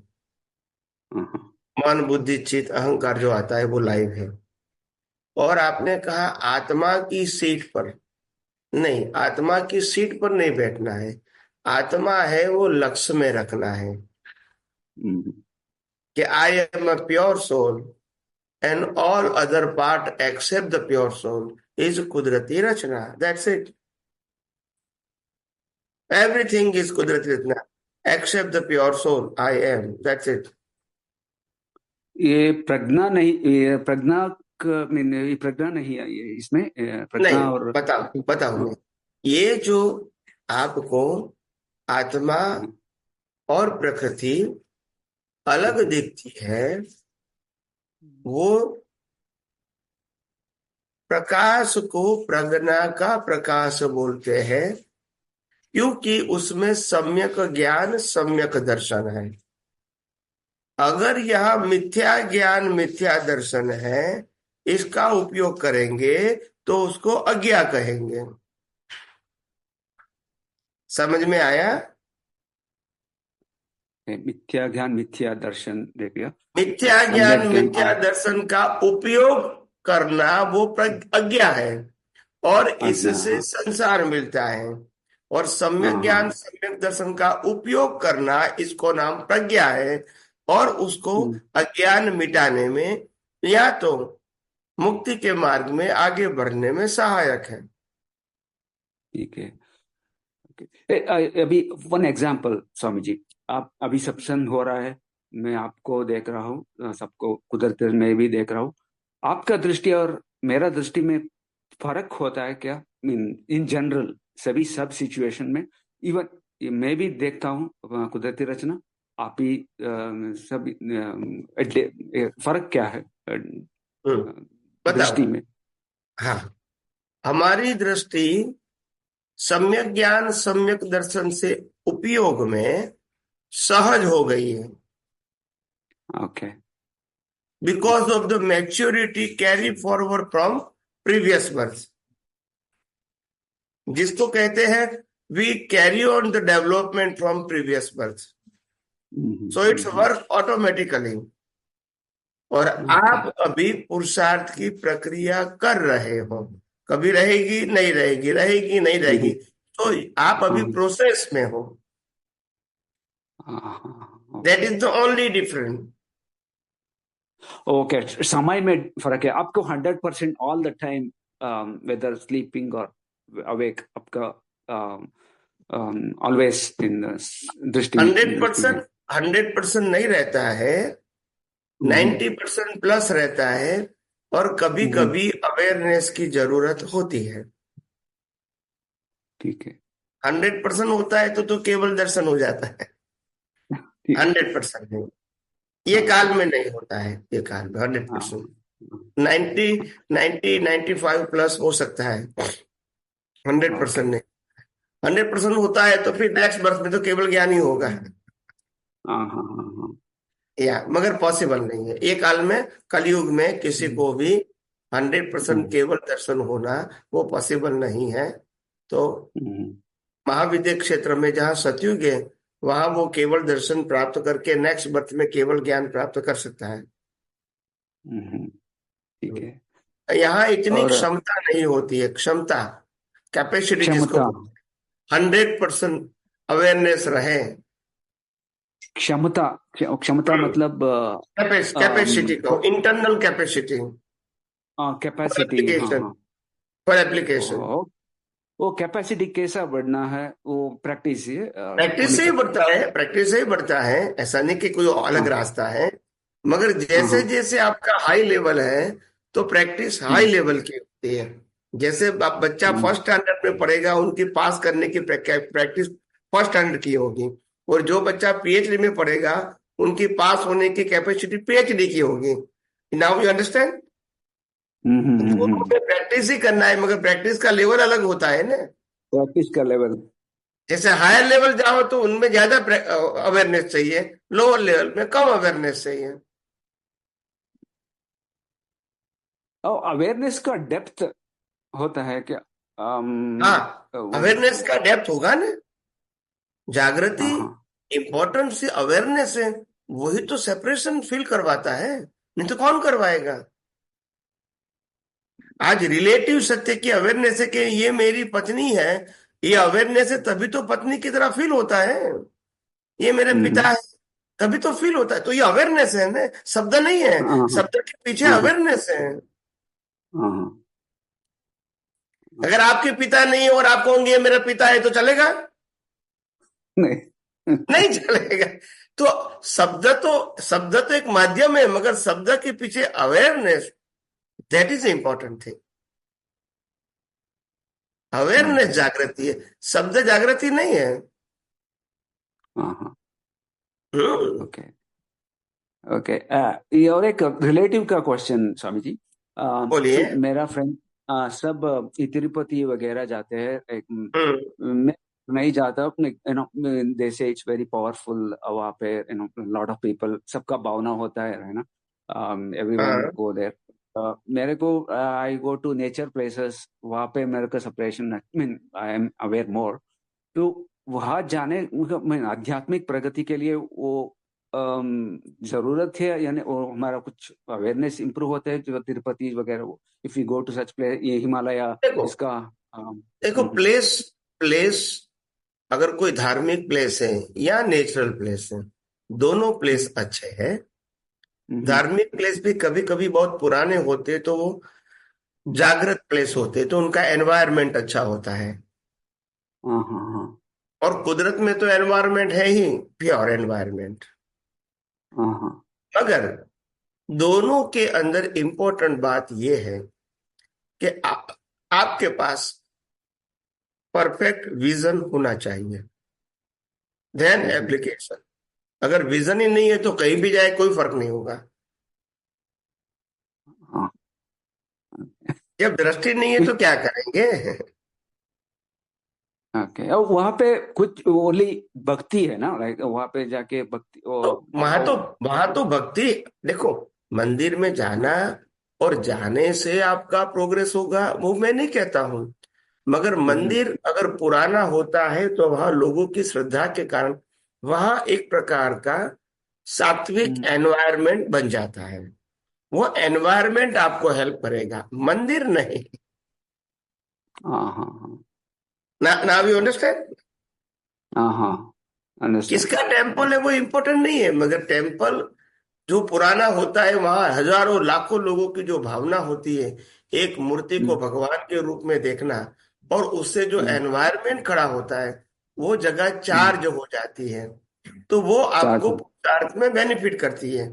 मन बुद्धि चित्त अहंकार जो आता है वो लाइव है। और आपने कहा आत्मा की सीट पर, नहीं, आत्मा की सीट पर नहीं बैठना है। आत्मा है वो लक्ष्य में रखना है कि I am a pure soul and all other part except the pure soul is कुदरती रचना। That's it. एवरीथिंग इज कुदरती रचना except the pure soul I am. That's it. ये प्रज्ञा नहीं, ये प्रज्ञा ये प्रज्ञा नहीं है ये इसमें प्रज्ञा नहीं, और बताओ मैं। ये जो आपको आत्मा और प्रकृति अलग दिखती है वो प्रकाश को प्रज्ञा का प्रकाश बोलते हैं, क्योंकि उसमें सम्यक ज्ञान सम्यक दर्शन है। अगर यह मिथ्या ज्ञान मिथ्या दर्शन है, इसका उपयोग करेंगे तो उसको अज्ञा कहेंगे। समझ में आया? मिथ्या ज्ञान मिथ्या दर्शन देखिए, मिथ्या ज्ञान मिथ्या दर्शन का उपयोग करना वो अज्ञा है और इससे संसार मिलता है। और सम्यक ज्ञान सम्यक दर्शन का उपयोग करना, इसको नाम प्रज्ञा है और उसको अज्ञान मिटाने में या तो मुक्ति के मार्ग में आगे बढ़ने में सहायक है। ठीक है। अभी वन एग्जांपल स्वामी जी, आप अभी सत्संग हो रहा है, मैं आपको देख रहा हूँ, सबको कुदरत में भी देख रहा हूँ। आपका दृष्टि और मेरा दृष्टि में फर्क होता है क्या? इन जनरल सभी सब सिचुएशन में, इवन मैं भी देखता हूँ कुदरती रचना, आप भी सब फर्क क्या है दृष्टि में? हाँ, हमारी दृष्टि सम्यक ज्ञान सम्यक दर्शन से उपयोग में सहज हो गई है। Okay. Because of the maturity carry forward from previous birth, जिसको कहते हैं we carry on the development from previous birth, so it's work automatically. और आप अभी पुरुषार्थ की प्रक्रिया कर रहे हो, कभी रहेगी नहीं रहेगी, रहेगी नहीं रहेगी, तो आप अभी प्रोसेस में हो। That is the only difference. Okay, समय में फर्क है। आपको 100% all the time, whether sleeping और अवेक, आपका ऑलवेज इन दृष्टि 100% नहीं रहता है, 90% प्लस रहता है। और कभी कभी अवेयरनेस की जरूरत होती है। ठीक है। 100% होता है तो केवल दर्शन हो जाता है। 100% नहीं, ये काल में नहीं होता है। ये काल में 100%, 95 प्लस हो सकता है, 100% नहीं। 100% होता है तो फिर नेक्स्ट बर्थ में तो केवल ज्ञान ही होगा। या मगर पॉसिबल नहीं है ये काल में, कलयुग में किसी को भी 100% केवल दर्शन होना वो पॉसिबल नहीं है। तो महाविद्य क्षेत्र में जहाँ सतयुग है वहां वो केवल दर्शन प्राप्त करके नेक्स्ट बर्थ में केवल ज्ञान प्राप्त कर सकता है। ठीक है। यहाँ इतनी क्षमता नहीं होती है, क्षमता, कैपेसिटी, जिसको 100% अवेयरनेस रहे। क्षमता मतलब कैपेसिटी को, इंटरनल कैपेसिटी फॉर एप्लीकेशन। वो कैपेसिटी कैसा बढ़ना है? वो प्रैक्टिस से ही बढ़ता है, प्रैक्टिस से ही बढ़ता है। ऐसा नहीं कि कोई अलग रास्ता है, मगर जैसे जैसे आपका हाई लेवल है तो प्रैक्टिस हाई लेवल की होती है। जैसे आप बच्चा फर्स्ट स्टैंडर्ड में पढ़ेगा, उनकी पास करने की प्रैक्टिस फर्स्ट स्टैंडर्ड की होगी। और जो बच्चा पीएचडी में पढ़ेगा उनकी पास होने की कैपेसिटी पीएचडी की होगी। Now you understand? दोनों में प्रैक्टिस ही करना है, मगर प्रैक्टिस का लेवल अलग होता है ना। प्रैक्टिस का लेवल, जैसे हायर लेवल जाओ तो उनमें ज्यादा अवेयरनेस चाहिए, लोअर लेवल में कम अवेयरनेस चाहिए। अवेयरनेस का डेप्थ होता है क्या? हाँ, अवेयरनेस का डेप्थ होगा ना। जागृति इम्पोर्टेंट सी अवेयरनेस है, वही तो सेपरेशन फील करवाता है, नहीं तो कौन करवाएगा। आज रिलेटिव सत्य की अवेयरनेस है कि ये मेरी पत्नी है, ये अवेयरनेस है तभी तो पत्नी की तरह फील होता है। ये मेरे पिता है तभी तो फील होता है। तो ये अवेयरनेस है ना, शब्द नहीं है। हाँ शब्द के पीछे हाँ अवेयरनेस है। हाँ अगर आपके पिता नहीं है और आप कहोगे ये मेरा पिता है तो चलेगा? नहीं नहीं चलेगा। तो शब्द तो एक माध्यम है, मगर शब्द के पीछे awareness, that is important thing. Awareness जागृति है, शब्द जागृति नहीं है। हाँ हाँ हम्म, ओके ओके। ये और एक रिलेटिव का क्वेश्चन स्वामी जी। बोलिए। मेरा फ्रेंड सब तिरुपति वगैरह जाते हैं। हम्म, मैं नहीं जाता अपने, दे से इट्स वेरी पावरफुल, वहाँ पे लॉट ऑफ पीपल, सबका भावना होता है ना, एवरीवन हाँ, गो देयर। मेरे को I go to nature places, वहाँ पे मेरे को separation, mean I am aware more. तो वहां जाने, मैं आध्यात्मिक प्रगति के लिए वो जरूरत है, यानी वो हमारा कुछ अवेयरनेस इंप्रूव होता है जो तिरुपति वगैरह, if you go to such place, ये हिमालय देखो इसका। देखो, प्लेस प्लेस अगर कोई धार्मिक प्लेस है या नेचुरल प्लेस है, दोनों प्लेस अच्छे हैं। धार्मिक प्लेस भी कभी कभी बहुत पुराने होते तो वो जागृत प्लेस होते, तो उनका एनवायरनमेंट अच्छा होता है। हाँ हाँ हाँ और कुदरत में तो एनवायरनमेंट है ही, प्योर एनवायरनमेंट। हाँ हाँ मगर दोनों के अंदर इंपॉर्टेंट बात यह है कि आपके पास परफेक्ट विजन होना चाहिए, देन एप्लीकेशन। अगर विजन ही नहीं है तो कहीं भी जाए कोई फर्क नहीं होगा। हाँ। जब दृष्टि नहीं है तो क्या करेंगे? ओके, और वहाँ पे कुछ ओनली भक्ति है ना, लाइक वहाँ पे जाके भक्ति तो वहां तो भक्ति, देखो, मंदिर में जाना और जाने से आपका प्रोग्रेस होगा वो मैं नहीं कहता हूं, मगर मंदिर अगर पुराना होता है तो वहां लोगों की श्रद्धा के कारण वहां एक प्रकार का सात्विक एनवायरनमेंट बन जाता है। वो एनवायरनमेंट आपको हेल्प करेगा, मंदिर नहीं। हाँ हाँ हाँ नाउ यू अंडरस्टैंड। हाँ हाँ अंडरस्टैंड। किसका टेम्पल है वो इम्पोर्टेंट नहीं है, मगर टेम्पल जो पुराना होता है वहां हजारों लाखों लोगों की जो भावना होती है, एक मूर्ति को भगवान के रूप में देखना, और उससे जो एनवायरनमेंट खड़ा होता है वो जगह चार्ज हो जाती है, तो वो चार्ज। आपको पुरुषार्थ में बेनिफिट करती है।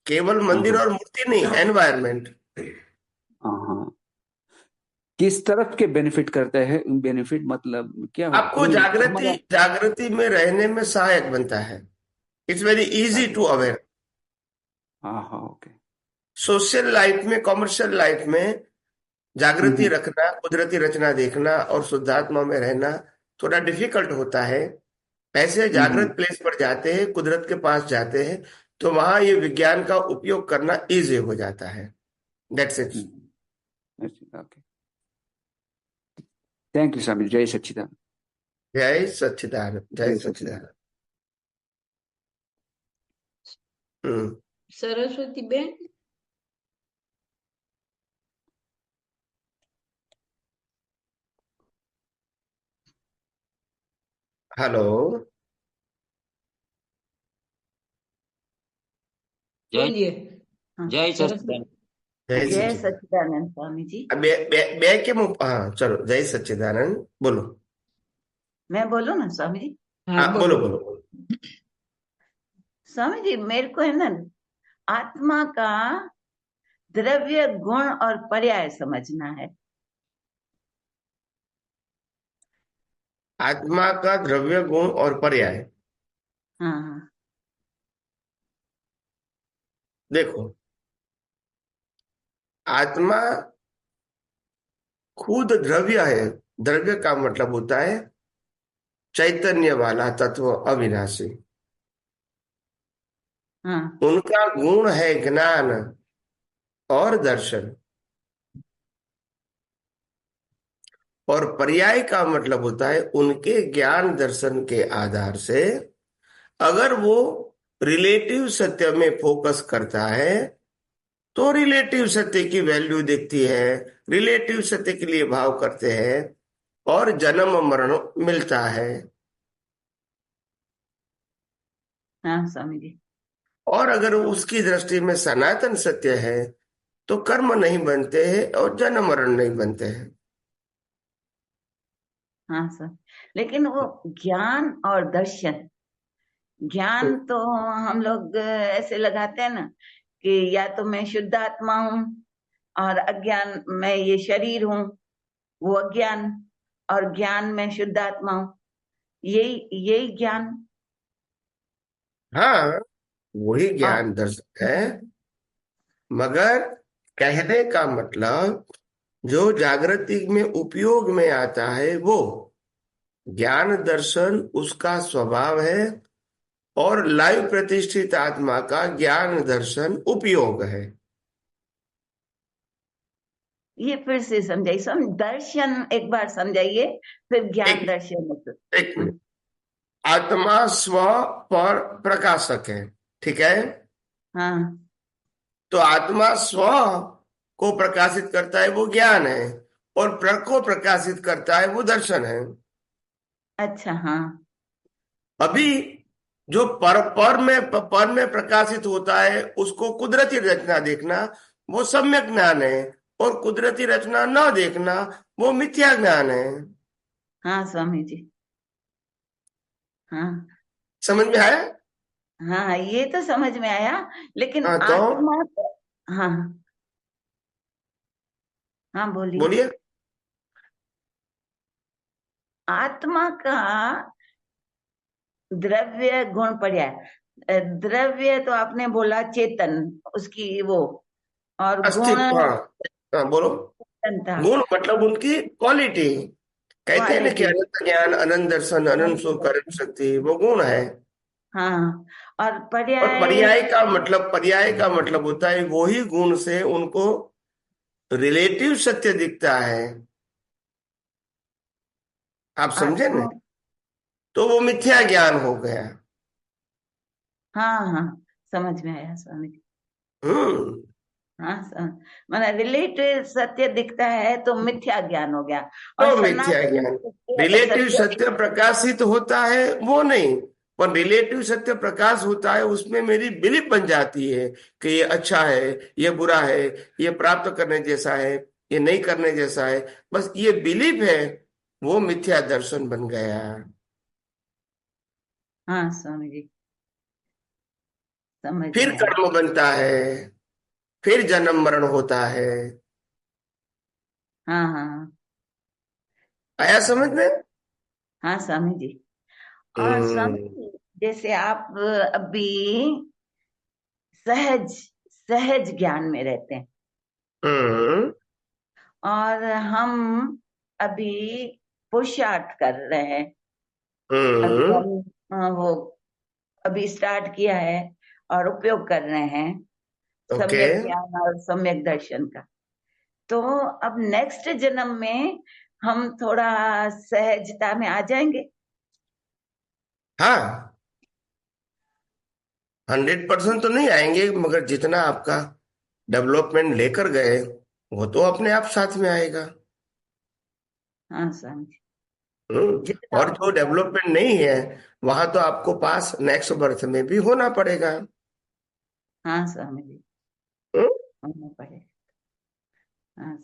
केवल हाँ मंदिर हाँ और मूर्ति नहीं, एनवायरनमेंट। हाँ हाँ। किस तरफ के बेनिफिट करते हैं? बेनिफिट मतलब क्या हो? आपको जागृति हमारा। जागृति में रहने में सहायक बनता है। It's very easy to aware. हाँ हाँ ओके। सोशल लाइफ में, कॉमर्शियल लाइफ में जागृति रखना, कुदरती रचना देखना और शुद्धात्मा में रहना थोड़ा डिफिकल्ट होता है। ऐसे जागृत प्लेस पर जाते हैं, कुदरत के पास जाते हैं, तो वहां ये विज्ञान का उपयोग करना इजी हो जाता है। That's it. Okay, thank you Swami. जय सच्चिदानंद। जय सच्चिदानंद, जय सच्चिदानंद। हम्म। सरस्वती बेन, हेलो। बोलिए। हाँ, जय सरस्वती। सच्चिदानंद। जय जय सच्चिदानंद। सच्चिदानंद स्वामी जी। बे, बे, बे के मुंह, हाँ चलो, जय सच्चिदानंद बोलो। मैं बोलूं ना स्वामी जी? हाँ बोलो बोलो बोलो। स्वामी जी, मेरे को है ना आत्मा का द्रव्य, गुण और पर्याय समझना है। आत्मा का द्रव्य, गुण और पर्याय। हाँ हाँ देखो, आत्मा खुद द्रव्य है। द्रव्य का मतलब होता है चैतन्य वाला तत्व, अविनाशी। हाँ उनका गुण है ज्ञान और दर्शन, और पर्याय का मतलब होता है उनके ज्ञान दर्शन के आधार से अगर वो रिलेटिव सत्य में फोकस करता है तो रिलेटिव सत्य की वैल्यू दिखती है, रिलेटिव सत्य के लिए भाव करते हैं और जन्म मरण मिलता है। हाँ स्वामी जी। और अगर उसकी दृष्टि में सनातन सत्य है तो कर्म नहीं बनते हैं और जन्म मरण नहीं बनते हैं। हाँ सर, लेकिन वो ज्ञान और दर्शन, ज्ञान तो हम लोग ऐसे लगाते हैं ना कि या तो मैं शुद्ध आत्मा हूँ और अज्ञान मैं ये शरीर हूँ, वो अज्ञान, और ज्ञान में शुद्ध आत्मा हूँ, यही ज्ञान। हाँ, वही और ज्ञान दर्शन है, मगर कहने का मतलब जो जागृति में उपयोग में आता है वो ज्ञान दर्शन उसका स्वभाव है और लाइव प्रतिष्ठित आत्मा का ज्ञान दर्शन उपयोग है। ये फिर से समझाइए, दर्शन एक बार समझाइए, फिर ज्ञान दर्शन। एक मिनट, आत्मा स्व पर प्रकाशक है, ठीक है। हाँ तो आत्मा स्व को प्रकाशित करता है वो ज्ञान है, और प्र को प्रकाशित करता है वो दर्शन है। अच्छा। हाँ अभी जो पर में प्रकाशित होता है उसको कुदरती रचना देखना वो सम्यक ज्ञान है, और कुदरती रचना न देखना वो मिथ्या ज्ञान है। हाँ स्वामी जी। हाँ समझ में आया? हाँ, ये तो समझ में आया, लेकिन हाँ तो आत्मा तो, हाँ हाँ बोलिए। बोलिए। आत्मा का द्रव्य गुण पर्याय, द्रव्य तो आपने बोला चेतन, उसकी वो, और गुण अस्तित्व, हाँ हाँ बोलो। चेतनता, गुण मतलब उनकी क्वालिटी। कहते हैं ना कि क्वालिटी। अनंत ज्ञान, अनंत दर्शन, अनंत सुख, अनंत शक्ति, वो गुण है। हाँ, और और पर्याय। पर्याय का मतलब होता है वही गुण से उनको रिलेटिव सत्य दिखता है। आप समझे ना? आत्मा। तो वो मिथ्या ज्ञान हो गया। हाँ हाँ, समझ में आया स्वामी जी। हम्म। हाँ मतलब रिलेटिव सत्य दिखता है तो मिथ्या ज्ञान हो गया, और तो मिथ्या सनातन ज्ञान, रिलेटिव सत्य। सत्य प्रकाशित होता है वो नहीं, पर रिलेटिव सत्य प्रकाश होता है उसमें मेरी बिलीफ बन जाती है कि ये अच्छा है, ये बुरा है, ये प्राप्त करने जैसा है, ये नहीं करने जैसा है। बस ये बिलीफ है, वो मिथ्या दर्शन बन गया। हाँ स्वामी जी, समझ फिर में आया। कर्म बनता है, फिर जन्म मरण होता है। हाँ हाँ आया समझ में? हाँ स्वामी जी। और स्वामी हम्म। जी, जैसे आप अभी सहज सहज ज्ञान में रहते हैं, हम्म। और हम अभी पुरुषार्थ कर रहे हैं। अभी हम्म। हम वो अभी स्टार्ट किया है और उपयोग कर रहे हैं ओके। सम्यक ज्ञान और सम्यक दर्शन का। तो अब नेक्स्ट जन्म में हम थोड़ा सहजता में आ जाएंगे। हाँ, 100% तो नहीं आएंगे, मगर जितना आपका डेवलपमेंट लेकर गए वो तो अपने आप साथ में आएगा। हाँ स्वामी जी, जितना और जो डेवलपमेंट नहीं है वहां तो आपको पास नेक्स्ट बर्थ में भी होना पड़ेगा। हाँ स्वामी जी, हम्म? होना पड़ेगा। हाँ,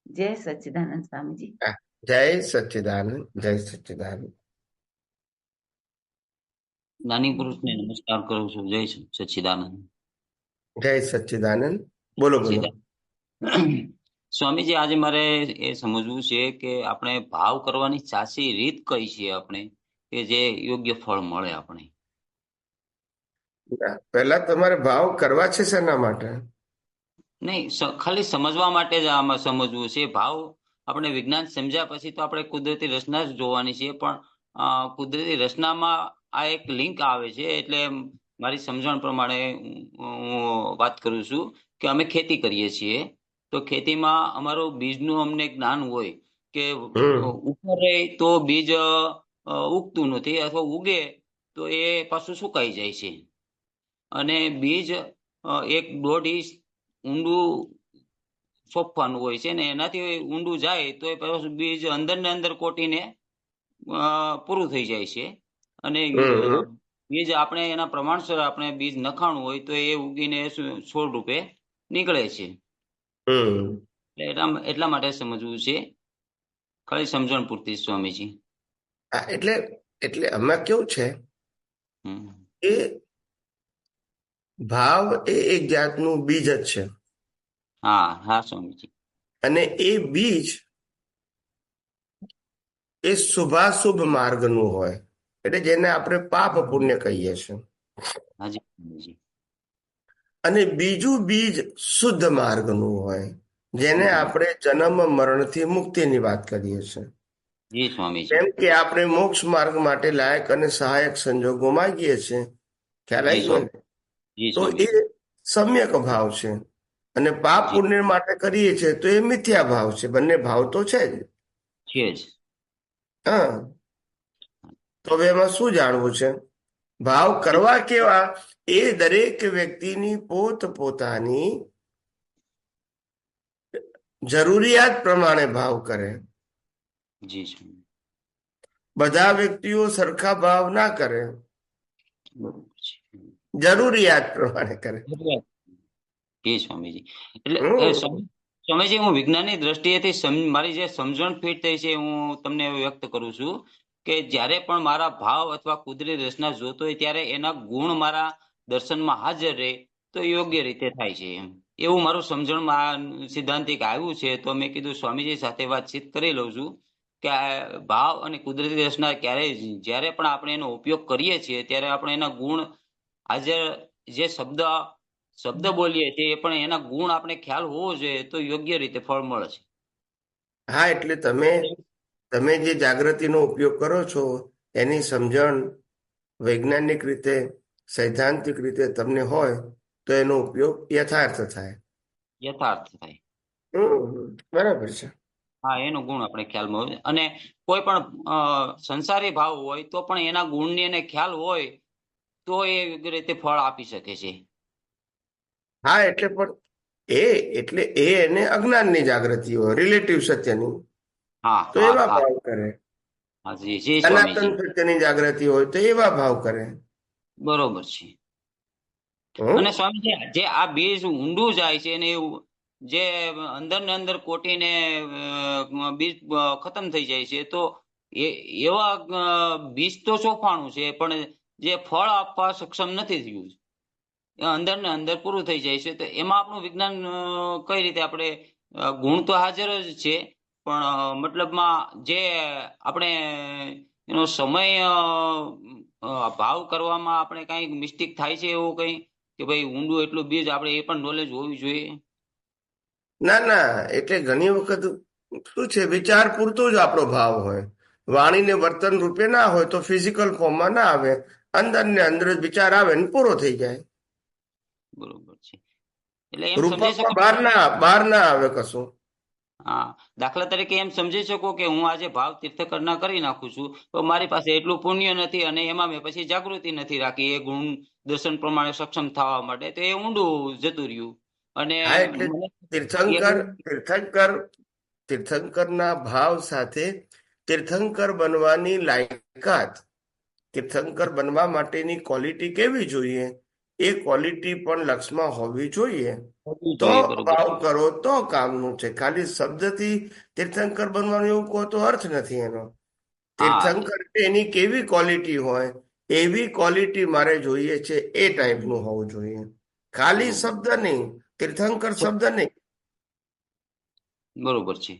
जय सच्चिदानंद स्वामी जी। जय सच्चिदानंद, जय सच्चिदानंद। જ્ઞાની પુરુષને નમસ્કાર કરું છું. જય સચ્ચિદાનંદ. जय સચ્ચિદાનંદ, બોલો બોલો। સ્વામીજી, આજે મારે એ સમજવું છે કે આપણે ભાવ કરવાની સાચી રીત કઈ છે આપણે, કે જે યોગ્ય ફળ મળે આપણે. પહેલા તમારે ભાવ કરવા છે શેના માટે? નહીં, ખાલી સમજવા માટે જ આમાં સમજવું છે. ભાવ આપણે વિજ્ઞાન સમજ્યા પછી તો આપણે કુદરતી રચના જ જોવાની છે, પણ કુદરતી રચનામાં આ એક લિંક આવે છે. એટલે મારી સમજણ પ્રમાણે હું વાત કરું છું કે અમે ખેતી કરીએ છીએ, તો ખેતીમાં અમારું બીજનું અમને જ્ઞાન હોય કે હમ ઉપર રહે તો બીજ ઉગતું નથી, અથવા ઉગે તો એ પાછું સુકાઈ જાય છે. અને બીજ 1-1.5 ઇંચ ઊંડું સોંપવાનું હોય છે ને એનાથી ઊંડું જાય તો એ પાછું બીજ અંદર ને અંદર કોટીને પૂરું થઈ જાય છે. અને બીજ આપણે એના પ્રમાણસર આપણે બીજ નખાણું હોય તો એ ઉગીને છોડ રૂપે નીકળે છે. એટલા માટે સમજવું છે, ખાલી સમજણ પૂરતી સ્વામીજી. એટલે આમાં કેવું છે એ ભાવ એ એક જાતનું બીજ જ છે. હા સ્વામીજી. અને એ બીજ એ શુભાશુભ માર્ગનું હોય, એટલે જેને આપણે પાપ પુણ્ય કહીએ છીએ. હાજી સ્વામીજી. અને બીજું બીજ શુદ્ધ માર્ગનું હોય, જેને આપણે જન્મ મરણથી મુક્તિની વાત કરીએ છીએ. જી સ્વામીજી. કેમ કે આપણે મોક્ષ માર્ગ માટે લાયક અને સહાયક સંજોગો માંગીએ છીએ. ખ્યાલ આવી ગયો ને? તો એ સમ્યક ભાવ છે. અને પાપ પુણ્ય માટે કરીએ છીએ તો એ મિથ્યા ભાવ છે. બંને ભાવ તો છે જ. હા, તો હવે એમાં શું જાણવું છે? ભાવ કરવા કેવા એ દરેક વ્યક્તિની પોતપોતાની જરૂરિયાત પ્રમાણે ભાવ કરે. બધા વ્યક્તિઓ સરખા ભાવ ના કરે, જરૂરિયાત પ્રમાણે કરે. સ્વામીજી. એટલે સ્વામીજી, હું વિજ્ઞાનની દ્રષ્ટિએથી મારી જે સમજણ ફિટ થઈ છે હું તમને વ્યક્ત કરું છું કે જ્યારે પણ મારા ભાવ અથવા કુદરતી રચના જોતો હોય ત્યારે એના ગુણ મારા દર્શનમાં હાજર રહે તો યોગ્ય રીતે થાય છે. એવું મારું સમજણમાં સિદ્ધાંતિક આવ્યું છે. તો મેં કીધું સ્વામીજી સાથે વાતચીત કરી લઉં છું કે ભાવ અને કુદરતી રચના જ્યારે પણ આપણે એનો ઉપયોગ કરીએ છીએ ત્યારે આપણે એના ગુણ હાજર, જે શબ્દ બોલીએ છીએ પણ એના ગુણ આપણે ખ્યાલ હોવો જોઈએ તો યોગ્ય રીતે ફળ મળે છે. હા, એટલે તમે જે જાગૃતિનો ઉપયોગ કરો છો એની સમજણ વૈજ્ઞાનિક રીતે, સૈદ્ધાંતિક રીતે તમને હોય તો એનો ઉપયોગ યથાર્થ થાય. બરાબર છે. હા, એનો ગુણ આપણે ખ્યાલમાં હોય. અને કોઈ પણ સંસારી ભાવ હોય તો પણ એના ગુણની એને ખ્યાલ હોય તો એ યોગ્ય રીતે ફળ આપી શકે છે. હા, એટલે એને અજ્ઞાનની જાગૃતિ હોય, રિલેટિવ સત્યની, તો એવા ભાવ કરે. સનાતન સત્યની જાગૃતિ હોય તો એવા ભાવ કરે. બરોબર છે. અને સ્વામી, જે આ બીજ ઊંડું જાય છે અને જે અંદર ને અંદર કોટીને બીજ ખતમ થઈ જાય છે તો એવા બીજ તો ચોફાણું છે પણ જે ફળ આપવા સક્ષમ નથી થયું, અંદર ને અંદર પૂરું થઈ જાય છે. તો એમાં આપણું વિજ્ઞાન કઈ રીતે, આપણે ગુણ તો હાજર જ છે પણ મતલબમાં જે આપણે એનો સમય ભાવ કરવામાં આપણે કઈ મિસ્ટેક થાય છે એવું કઈ કે ભાઈ ઊંડું એટલું બીજ આપણે એ પણ નોલેજ હોવી જોઈએ? ના, એટલે ઘણી વખત શું છે, વિચાર પૂરતો જ આપણો ભાવ હોય, વાણીને વર્તન રૂપે ના હોય તો ફિઝિકલ ફોર્મમાં ના આવે, અંદર ને અંદર જ વિચાર આવે ને પૂરો થઈ જાય. બરોબર છે. એટલે એમ સમજી શકો બહાર ના આવે કશું. હા, દાખલા તરીકે એમ સમજી શકો કે હું આજે ભાવ તીર્થકરના કરી નાખું છું તો મારી પાસે એટલું પુણ્ય નથી અને એમાં મેં પછી જાગૃતિ નથી રાખી એ ગુણ દર્શન પ્રમાણે સક્ષમ થવા માટે, તો એ ઊંડું જતું રહ્યું. અને તીર્થંકરના ભાવ સાથે તીર્થંકર બનવાની લાયકાત, તીર્થંકર બનવા માટેની ક્વોલિટી કેવી જોઈએ એ ક્વોલિટી પણ લક્ષમાં હોવી જોઈએ. તો ભાવ કરો તો કામનું છે. ખાલી શબ્દથી તીર્થંકર બનવાનું એવું કહો તો અર્થ નથી એનો. તીર્થંકર એની કેવી ક્વોલિટી હોય એવી ક્વોલિટી મારે જોઈએ છે, એ ટાઈપનું હોવું જોઈએ. ખાલી શબ્દ નહીં, તીર્થંકર શબ્દ નહીં. બરોબર છે.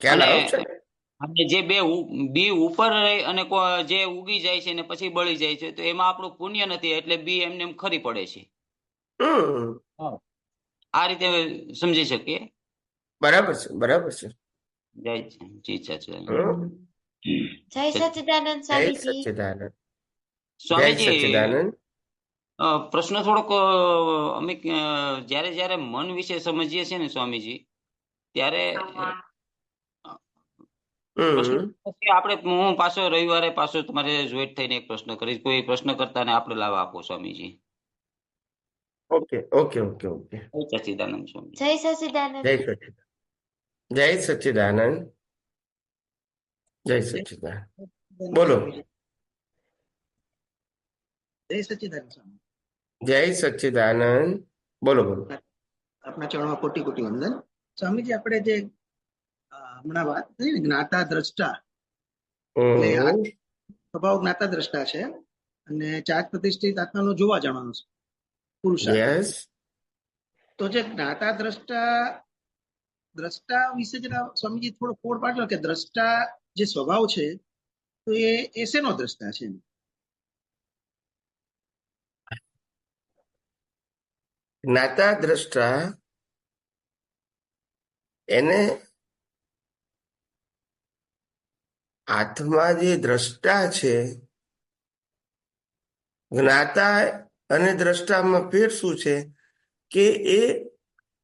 ખ્યાલ આવે છે? અને જે બી ઉપર રહી અને જે ઉગી જાય છે ને પછી બળી જાય છે તો એમાં આપણું પુણ્ય નથી એટલે બી એમને ખરી પડે છે. આ રીતે સમજી શકીએ. બરાબર છે. જય સચ્ચિદાનંદ સ્વામીજી, પ્રશ્ન થોડોક અમે જયારે મન વિશે સમજીએ છીએ ને સ્વામીજી, ત્યારે પ્રશ્ન હમ પછી આપણે હું પાછો રવિવારે પાછો તમારે જોઈન્ટ થઈને એક પ્રશ્ન કરીશ. કોઈ પ્રશ્ન કરતા ને આપણે લાવા આપો Swamiji. Okay okay okay okay જય સચ્ચિદાનંદ સ્વામી. જય સચિદાનંદ. જય સચિદાનંદ. જય સચ્ચિદાનંદ. જય સચ્ચિદાનંદ. બોલો. જય સચ્ચિદાનંદ સ્વામી. જય સચ્ચિદાનંદ. બોલો બોલો. આપના ચરણોમાં કોટી કોટી વંદન. સ્વામીજી, આપણે જે હમણાં વાત થઈ ને જ્ઞાતા દ્રષ્ટા, એટલે આ સ્વભાવ જ્ઞાતા દ્રષ્ટા છે અને ચાર પ્રતિષ્ઠિત આત્માનો જોવા જાણવાનો છે પુરુષાર્થ. યસ. તો જે જ્ઞાતા દ્રષ્ટા વિશે જરા સ્વામીજી થોડો ફોડ પાડજો કે દ્રષ્ટા જે સ્વભાવ છે તો એ શેનો દ્રષ્ટા છે? જ્ઞાતા દ્રષ્ટા એને આત્મા જે દ્રષ્ટા છે, જ્ઞાતા અને દ્રષ્ટામાં ફેર શું છે કે એ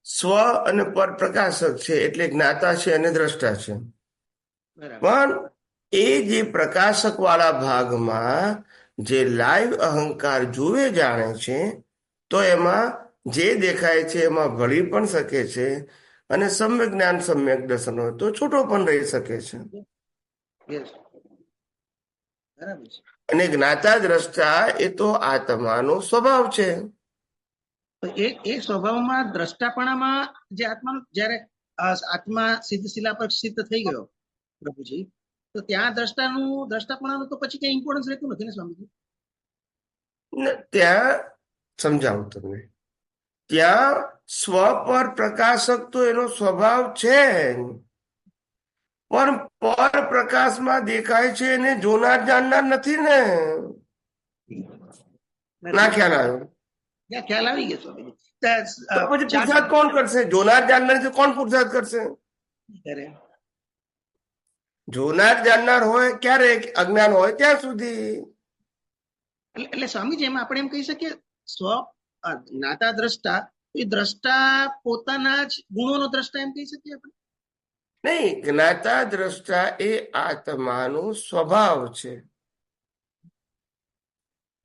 સ્વ અને પર પ્રકાશક છે, એટલે જ્ઞાતા છે અને દ્રષ્ટા છે. બરાબર. પણ એ જે પ્રકાશક વાળા ભાગમાં જે લાઈવ અહંકાર જુએ જાણે છે, તો એમાં જે દેખાય છે એમાં ભળી પણ શકે છે અને સમ્યક જ્ઞાન સમ્યક દર્શન હોય તો છૂટો પણ રહી શકે છે. Yes. બરાબર છે. અને જ્ઞાતા દ્રષ્ટા એ તો આત્માનો સ્વભાવ છે. તો એ સ્વભાવમાં દ્રષ્ટાપણામાં જે આત્માનો જયારે આત્મા સિદ્ધ શિલા પર સિદ્ધ થઈ ગયો પ્રભુજી, તો ત્યાં દ્રષ્ટાપણાનું તો પછી કઈ ઇમ્પોર્ટન્સ રહેતું નથી ને સ્વામીજી? ત્યાં સમજાવું તમને. ત્યાં સ્વ પર પ્રકાશક તો એનો સ્વભાવ છે, પણ પર પ્રકાશમાં દેખાય છે એને જોનાર જાણનાર નથી ને. ના ખ્યાલ આવ્યો? ખ્યાલ આવી ગયો સ્વામીજી. તો પછી પુરુષાર્થ કોણ કરશે? જોનાર જાણનાર છે, કોણ પુરુષાર્થ કરશે? જોનાર જાણનાર હોય ક્યારે? અજ્ઞાન હોય ત્યાં સુધી. એટલે સ્વામીજી એમાં આપણે એમ કહી શકીએ જ્ઞાતા દ્રષ્ટા, એ દ્રષ્ટા પોતાના જ ગુણોનો દ્રષ્ટા એમ કહી શકીએ આપણે? નહીં, જ્ઞાતા દ્રષ્ટા એ આત્માનો સ્વભાવ છે.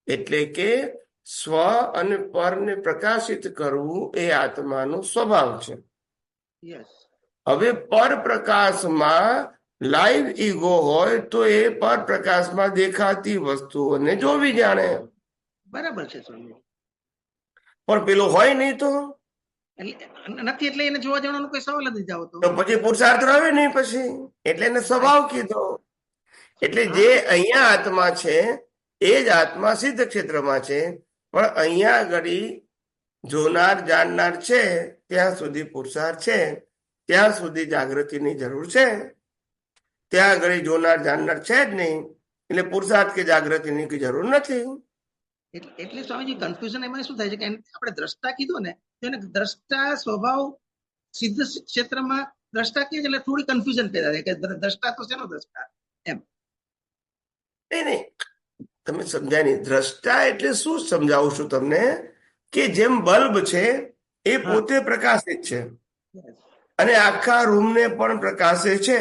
એટલે કે સ્વ અને પરને પ્રકાશિત કરવું એ આત્માનો સ્વભાવ છે. યસ. હવે પર પ્રકાશમાં લાઈવ ઈગો હોય તો એ પર પ્રકાશમાં દેખાતી વસ્તુઓને જોવી જાણે. બરાબર છે સ્વામી. પણ પેલું હોય નહીં તો નથી, એટલે એને જોવા જવાનો કોઈ સવાલ નથી જાવ તો પછી પુરુષાર્થ રહે નહીં પછી. એટલે એને સ્વભાવ કીધો. એટલે જે અહીંયા આત્મા છે એ જ આત્મા સિદ્ધ ક્ષેત્રમાં છે, પણ અહીંયા આગળ જોનાર જાણનાર છે ત્યાં સુધી પુરુષાર્થ છે, ત્યાં સુધી જાગૃતિની જરૂર છે. ત્યાં આગળ જોનાર જાણનાર છે જ નહીં, એટલે પુરુષાર્થ કે જાગૃતિની કોઈ જરૂર નથી. એટલે સ્વામીજી કન્ફ્યુઝન એમાં શું થાય છે કે આપણે દ્રષ્ટા કીધું ને, એને દ્રષ્ટા સ્વભાવ સિદ્ધ ક્ષેત્રમાં દ્રષ્ટા કે એટલે થોડી કન્ફ્યુઝન પેદા થાય કે દ્રષ્ટા તો શેનો દ્રષ્ટા એમ. નહીં, તમે સમજાય નહીં. દ્રષ્ટા એટલે શું સમજાવું છું તમને, કે જેમ બલ્બ છે એ પોતે પ્રકાશિત છે અને આખા રૂમને પણ પ્રકાશે છે,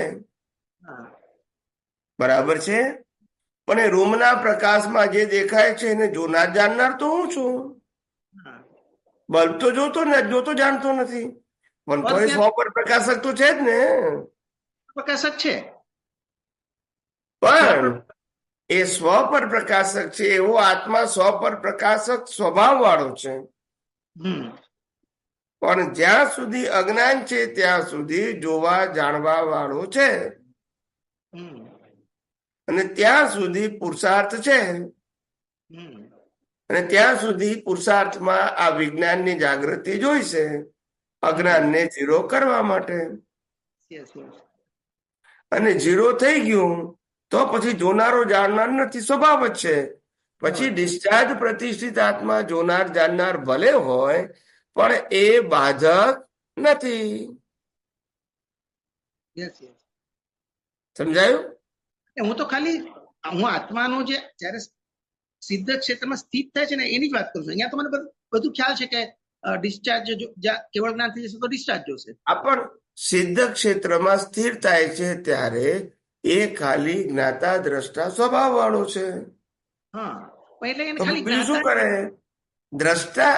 બરાબર છે. પણ એ રૂમના પ્રકાશમાં જે દેખાય છે એને જોનાર જાણનાર તો હું છું. બલ્બ તો જોતો જાણતો નથી, પણ તો એ સ્વ પર પ્રકાશક તો છે જ ને. પ્રકાશક છે, પણ એ સ્વ પર પ્રકાશક છે એવો આત્મા સ્વ પર પ્રકાશક સ્વભાવ વાળો છે. પણ જ્યાં સુધી અજ્ઞાન છે ત્યાં સુધી જોવા જાણવા વાળો છે, અને ત્યાં સુધી પુરુષાર્થ છે, અને ત્યાં સુધી પુરુષાર્થમાં આ વિજ્ઞાનની જાગૃતિ જોઈશે અજ્ઞાનને ઝીરો કરવા માટે. અને ઝીરો થઈ ગયું તો પછી જોનારો જાણનાર નથી, સ્વભાવ જ છે. પછી ડિસ્ચાર્જ પ્રતિષ્ઠિત આત્મા જોનાર જાણનાર ભલે હોય પણ એ બાધક નથી. સમજાયું? હું તો ખાલી હું આત્માનો જે જયારે સિદ્ધ ક્ષેત્રમાં સ્થિત થાય છે ને એની જ વાત કરું છું. અહીંયા તો મને બધું ખ્યાલ છે કે ડિસ્ચાર્જ કેવળ જ્ઞાન થઈ જશે તો ડિસ્ચાર્જ જોશે. આ પણ સિદ્ધ ક્ષેત્રમાં સ્થિર થાય છે ત્યારે એ ખાલી જ્ઞાતા દ્રષ્ટા સ્વભાવ વાળો છે. હા, પણ એટલે એને તો ખાલી બીજું શું જ્ઞાતા કરે? દ્રષ્ટા,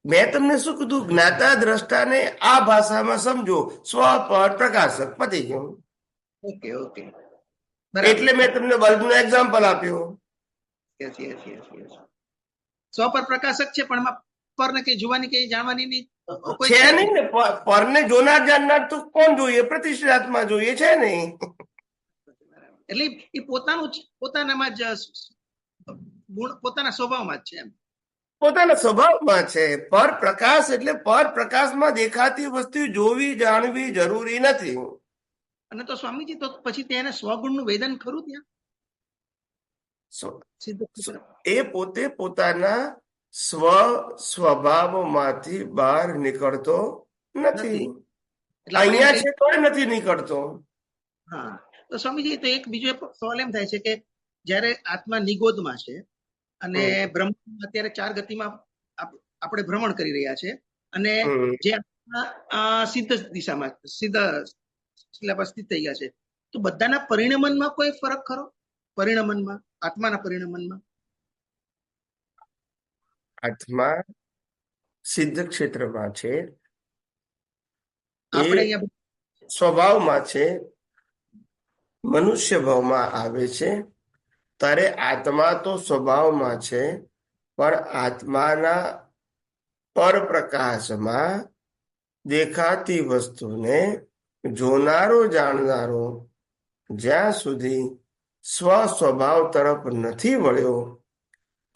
મેં તમને શું કીધું? જ્ઞાતા દ્રષ્ટાને આ ભાષામાં સમજો, સ્વ પર પ્રકાશક, પતી ગયું. ઓકે ઓકે બરાબર. એટલે મેં તમને બલ્બનું એક્ઝામ્પલ આપ્યું. Yes yes yes yes. સ્વ પર પ્રકાશક છે, પણ એમાં પરને કઈ જોવાની કઈ જાણવાની નહીં કોઈ છે નહીં ને, પરને જોનાર જાણનાર તો કોણ જોઈએ? પ્રતિષ્ઠિત આત્મા જોઈએ, છે નહીં. એટલે એ પોતાનું પોતાનામાં જ ગુણ, પોતાના સ્વભાવમાં જ છે એમ. પોતાના સ્વભાવમાં છે. પર પ્રકાશ એટલે પર પ્રકાશમાં દેખાતી વસ્તુ જોવી જાણવી જરૂરી નથી. અને તો સ્વામીજી, તો પછી તેને સ્વગુણનું વેદન ખરું ત્યાં સિદ્ધ? એ પોતે પોતાના સ્વભાવમાંથી બહાર નીકળતો નથી. એટલે અહીંયા આપણે છે તોય નથી નીકળતો. હા, તો સ્વામીજી, તો એક બીજો એક સવાલ એમ થાય છે કે જ્યારે આત્મા નિગોદમાં છે અને બ્રહ્મ અત્યારે 4 ગતિમાં આપણે ભ્રમણ કરી રહ્યા છે, અને જે સિદ્ધ દિશામાં સિદ્ધ શિલા પર સ્થિત થઈ ગયા છે, તો બધાના પરિણમનમાં કોઈ ફરક ખરો? પરિણમનમાં, આત્માના પરિણમનમાં? આત્મા સિદ્ધ ક્ષેત્રમાં છે, આપણે એ અહીંયા સ્વભાવમાં છે. મનુષ્ય ભાવમાં આવે છે ત્યારે આત્મા તો સ્વભાવમાં છે, પણ આત્માના પરપ્રકાશમાં દેખાતી વસ્તુને જોનારો જાણનારો જ્યાં સુધી સ્વભાવ તરફ નથી વળ્યો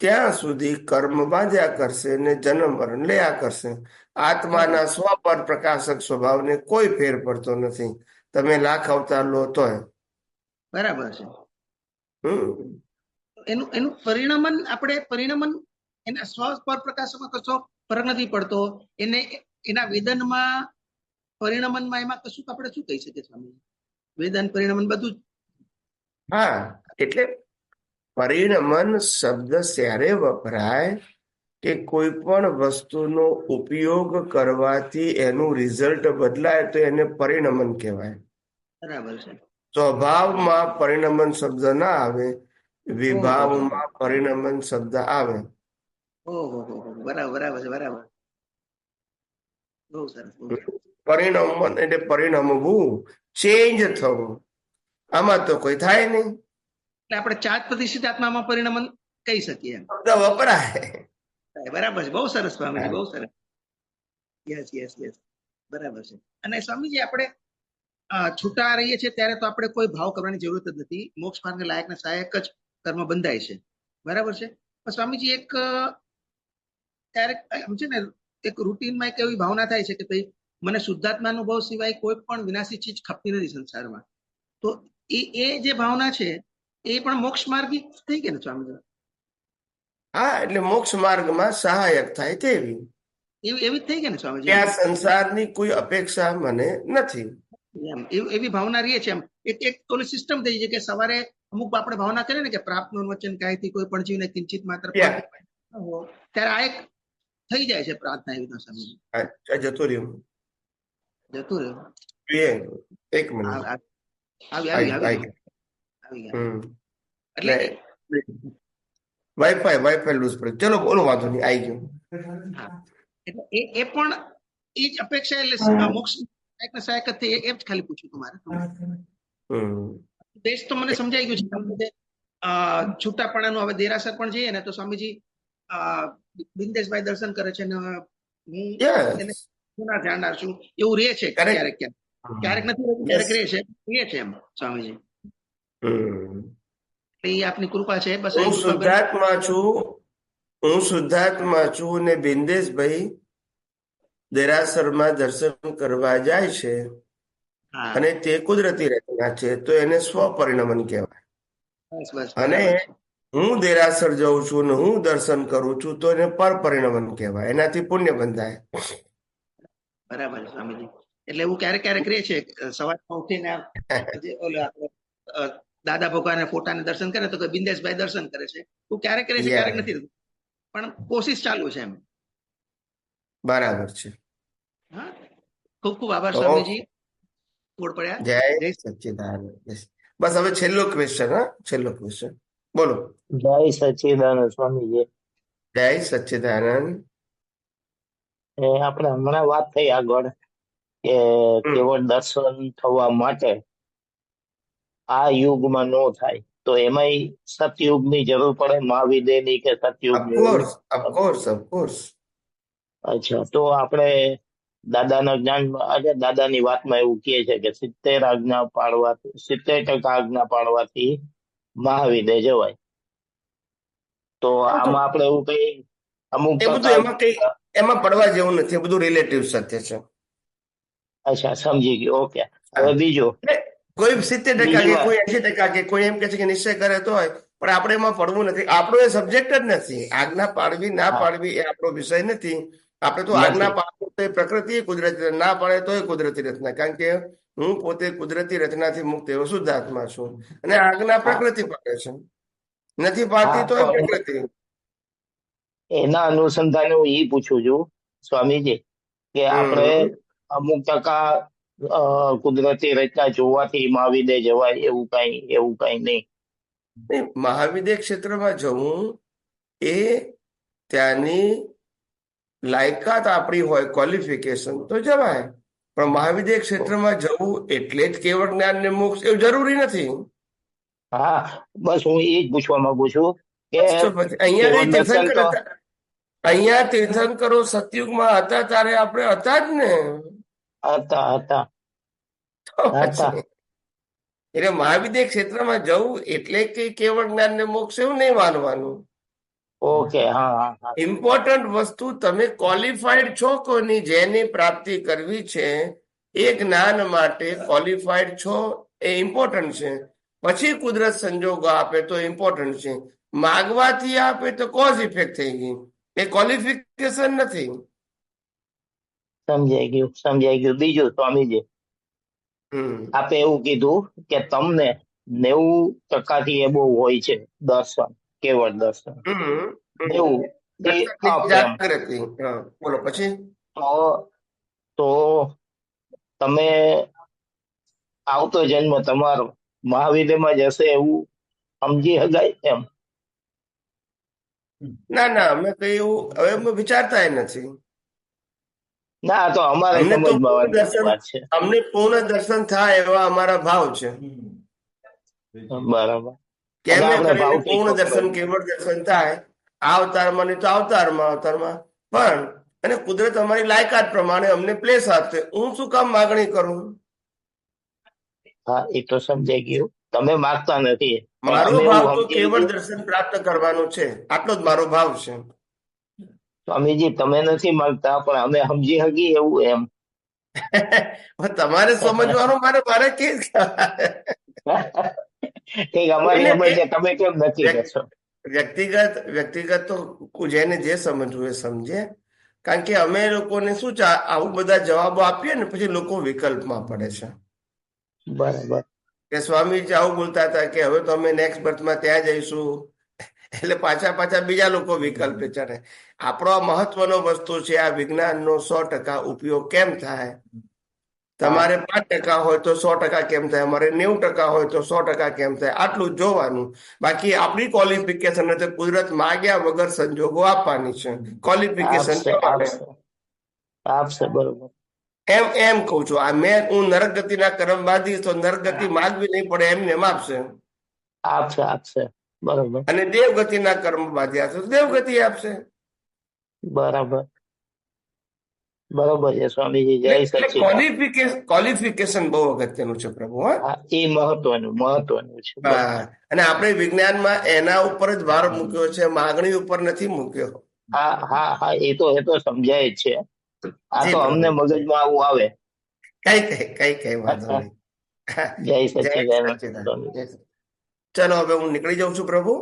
ત્યાં સુધી કર્મ બાંધ્યા કરશે ને જન્મ મરણ લયા કરશે. આત્માના સ્વ પર પ્રકાશક સ્વભાવને કોઈ ફેર પડતો નથી, તમે લાખ અવતાર લો તોય. બરાબર છે. એનું પરિણમન, આપણે પરિણમન એના સ્વ પર પ્રકાશમાં કશો ફરક નથી પડતો, એને એના વેદનમાં પરિણમનમાં એમાં કશું આપણે શું કહી શકીએ સ્વામી? વેદન પરિણમન બધું જ. હા, એટલે પરિણમન શબ્દ ત્યારે વપરાય કે કોઈ પણ વસ્તુનો ઉપયોગ કરવાથી એનું રિઝલ્ટ બદલાય તો એને પરિણમન કહેવાય. બરાબર છે. સ્વભાવમાં પરિણમન શબ્દ ના આવે, વિભાવમાં પરિણમન શબ્દ આવે. ઓહો, બરાબર બરાબર છે, બરાબર. બહુ સરસ. પરિણમન એટલે પરિણમવું, ચેન્જ થવું. આમાં તો કોઈ થાય નહીં. એટલે આપણે 4 પ્રતિષ્ઠિત આત્મામાં પરિણમન કહી શકીએ એમ શબ્દ વપરાય. બરાબર છે. બહુ સરસ સ્વામીજી, બહુ સરસ. યસ યસ યસ, બરાબર છે. અને સ્વામીજી, આપણે છૂટા રહીએ છીએ ત્યારે તો આપણે કોઈ ભાવ કરવાની જરૂરત જ નથી. મોક્ષ માર્ગને લાયકને સહાયક જ કર્મ બંધાય છે. બરાબર છે. પણ સ્વામીજી, એક ક્યારેક એમ છે ને, એક રૂટીનમાં એક એવી ભાવના થાય છે કે ભાઈ મને શુદ્ધાત્મા અનુભવ સિવાય કોઈ પણ વિનાશી ચીજ ખપતી નથી સંસારમાં. તો એ જે ભાવના છે એ પણ મોક્ષ માર્ગી થઈ ગયા ને સ્વામીજી? હા, એટલે મોક્ષ માર્ગમાં સહાયક થાય તેવી એવી જ થઈ ગયા ને સ્વામીજી? આ સંસારની કોઈ અપેક્ષા મને નથી. એવી ભાવના રહે છે એમ. એક ઓલી સિસ્ટમ થઈ છે કે સવારે અમુક આપણે ભાવના કરીએ ને કે પ્રાપ્તનું વચન કાંઈથી કોઈ પણ જીવને કિંચિત માત્ર, ત્યારે આ એક થઈ જાય છે પ્રાર્થના એવી. સ્વામીજી જતો રહ્યો, એક મિનિટ આવી ગયા. એટલે વાઈફાઈ લૂઝ પડે. ચલો બોલો, વાંધો નહીં, આવી ગયું. એટલે એ પણ એ જ અપેક્ષા, એટલે મોક્ષ સહાયક જ થઈ, એમ જ ખાલી પૂછ્યું તમારે. દેશ તો મને સમજાઈ ગયું છે. છૂટાપણાનું હવે દેરાસર પણ જઈએ ને તો સ્વામીજી બિંદેશભાઈ દર્શન કરે છે ને હું એને જાણનાર છું એવું રહે છે. ક્યારેક ક્યારેક નથી રહેતું, ક્યારેક રહે છે એમ સ્વામીજી. એ આપની કૃપા છે. બસ હું શુદ્ધાત્મા છું અને બિંદેશભાઈ દેરાસરમાં દર્શન કરવા જાય છે અને તે કુદરતી રચના છે, તો એને સ્વપરિણમન કહેવાય. અને હું દેરાસર જાઉં છું ને હું દર્શન કરું છું તો એને પરપરિણમન કહેવાય. એનાથી પુણ્ય બંધાય. બરાબર સ્વામીજી. એટલે એવું ક્યારેક રહે છે, સવારમાં ઉઠીને દાદા ભગવાન ફોટાને દર્શન કરે તો બિંદેશભાઈ દર્શન કરે છે. તું ક્યારેક રહે છે, ક્યારેક નથી, પણ કોશિશ ચાલુ છે એમ. બરાબર છે. હા, ખૂબ ખૂબ આભાર સ્વામીજી. જય સચ્ચિદાનંદ. બસ હવે છેલ્લો ક્વેશ્ચન, હા, છેલ્લો ક્વેશ્ચન બોલો. જય સચ્ચિદાનંદ સ્વામીજી. જય સચ્ચિદાનંદ. આપણે હમણાં વાત થઈ આગળ કે કેવળ દર્શન થવા માટે આ યુગમાં નો થાય, તો એમાંય સતયુગની જરૂર પડે, મહાવિદ્યની કે સતયુગની? Of course, of course, of course. અચ્છા, તો આપણે દાદાના જ્ઞાનમાં, દાદાની વાતમાં એવું કહે છે કે 70% આજ્ઞા પાડવાથી મહાવિદ્ય જવાય. તો આમાં આપણે એવું કઈ અમુક એ બધું એમાં પડવા જેવું નથી, એ બધું રિલેટિવ સત્ય છે. અચ્છા, સમજી ગયો. ઓકે, હવે બીજું, કોઈ 70% કે કોઈ 80% કે કોઈ એમ કે છે કે નિશ્ચય કરે તો હોય, પણ આપણે એમાં પડવું નથી. આપણો એ સબ્જેક્ટ જ નથી. આજ્ઞા પાડવી ના પાડવી એ આપણો વિષય નથી. આપણે તો આજ્ઞા પાડવું તો એ પ્રકૃતિ કુદરતી, ના પાડે તો એ કુદરતી રચના. કારણ કે હું પોતે કુદરતી રચનાથી મુક્ત એવો શુદ્ધ આત્મા છું, અને આજ્ઞા પ્રકૃતિ પાડે છે, નથી પાડતી તો એ પ્રકૃતિ. એના અનુસંધાને હું એ પૂછું છું સ્વામીજી કે આપણે અમુક ટકા કુદરતી રચના જોવાથી મહાવિદ્ય જવાય એવું કઈ નહીં? મહાવિદ્ય ક્ષેત્રમાં જવું એ ત્યાંની લાયકાત આપણી હોય, ક્વોલિફિકેશન તો જવાય, પણ મહાવિદ્ય ક્ષેત્રમાં જવું એટલે જ કેવળ જ્ઞાન ને મોક્ષ એવું જરૂરી નથી. હા, બસ હું એ જ પૂછવા માંગુ છું કે અહીંયા તીર્થંકરો સતયુગમાં હતા ત્યારે આપણે હતા જ ને. હતા. એટલે મહાવિદ્ય ક્ષેત્રમાં જવું એટલે કે કેવળ જ્ઞાન ને મોક્ષ એવું નહીં માનવાનું. ઓકે, હા. ઇમ્પોર્ટન્ટ વસ્તુ તમે ક્વોલિફાઈડ છો કોની, જેની પ્રાપ્તિ કરવી છે એ જ્ઞાન માટે ક્વોલિફાઈડ છો એ ઇમ્પોર્ટન્ટ છે. પછી કુદરત સંજોગો આપે તો ઇમ્પોર્ટન્ટ છે. માગવાથી આપે તો કોઝ ઇફેક્ટ થઈ ગઈ, એ ક્વોલિફિકેશન નથી. સમજાઈ ગયું. બીજું સ્વામીજી, આપે એવું કીધું કે તમને 90% થી એ બહુ હોય છે દર્શન, કેવળ દર્શન. એવું બોલો પછી. તો તમે આવતો જન્મ તમારો મહાવિદ્યમાં જશે એવું સમજી શકાય એમ? ના, અમે કઈ એવું હવે અમે વિચારતા નથી. ના, તો અમારે અમને પૂર્ણ દર્શન થાય એવા અમારા ભાવ છે. બરાબર. કેમ પૂર્ણ દર્શન, કેવળ દર્શન થાય આ અવતારમાં, નહીં તો અવતારમાં પણ, અને કુદરત અમારી લાયકાત પ્રમાણે અમને પ્લેસ આપશે. હું શું કામ માગણી કરું? હા, એ તો સમજાઈ ગયું. તમે માગતા નથી. મારો ભાવ તો કેવળ દર્શન પ્રાપ્ત કરવાનો છે, આટલો જ મારો ભાવ છે. સ્વામીજી, તમે નથી માંગતા, પણ અમે સમજી શકી એવું એમ. તમારે સમજવાનું, મારે કે તમે કેમ નથી રહેશો? વ્યક્તિગત તો જેને જે સમજવું એ સમજે. કારણ કે અમે લોકોને શું છે, આવું બધા જવાબો આપીએ ને પછી લોકો વિકલ્પમાં પડે છે. બરાબર. કે સ્વામીજી આવું બોલતા હતા કે હવે તો અમે નેક્સ્ટ બર્થમાં ત્યાં જઈશું, એટલે પાછા બીજા લોકો વિકલ્પે ચડે. આપણો આ મહત્વનો વસ્તુ છે, આ વિજ્ઞાનનો 100% ઉપયોગ કેમ થાય. તમારે 5% હોય તો 100% કેમ થાય, અમારે 90% હોય તો 100% કેમ થાય, આટલું જ જોવાનું. બાકી આપણી ક્વોલિફિકેશન કુદરત માગ્યા વગર સંજોગો આપવાની છે. ક્વોલિફિકેશન આપશે. બરોબર. એમ કઉ છું. હું નરક ગતિના કર્મ બાંધીશ તો નરક ગતિ માગવી નહીં પડે, એમને એમ આપશે. બરોબર. અને દેવગતિના કર્મ બાંધ્યા છે દેવગતિ આપશે. બરોબર છે સ્વામીજી. જય સચ્ચિદાનંદ. ક્વોલિફિકેશન બહુ અગત્યનું છે પ્રભુ. એ મહત્વનું છે. અને આપણે વિજ્ઞાનમાં એના ઉપર જ ભાર મૂક્યો છે, માગણી ઉપર નથી મૂક્યો. હા, એ તો સમજાય જ છે. આ તો અમને મગજમાં આવું આવે. કઈ વાંધો નહીં. જય સચ્ચિદાનંદ. ચલો હવે હું નીકળી જાઉં છું પ્રભુ.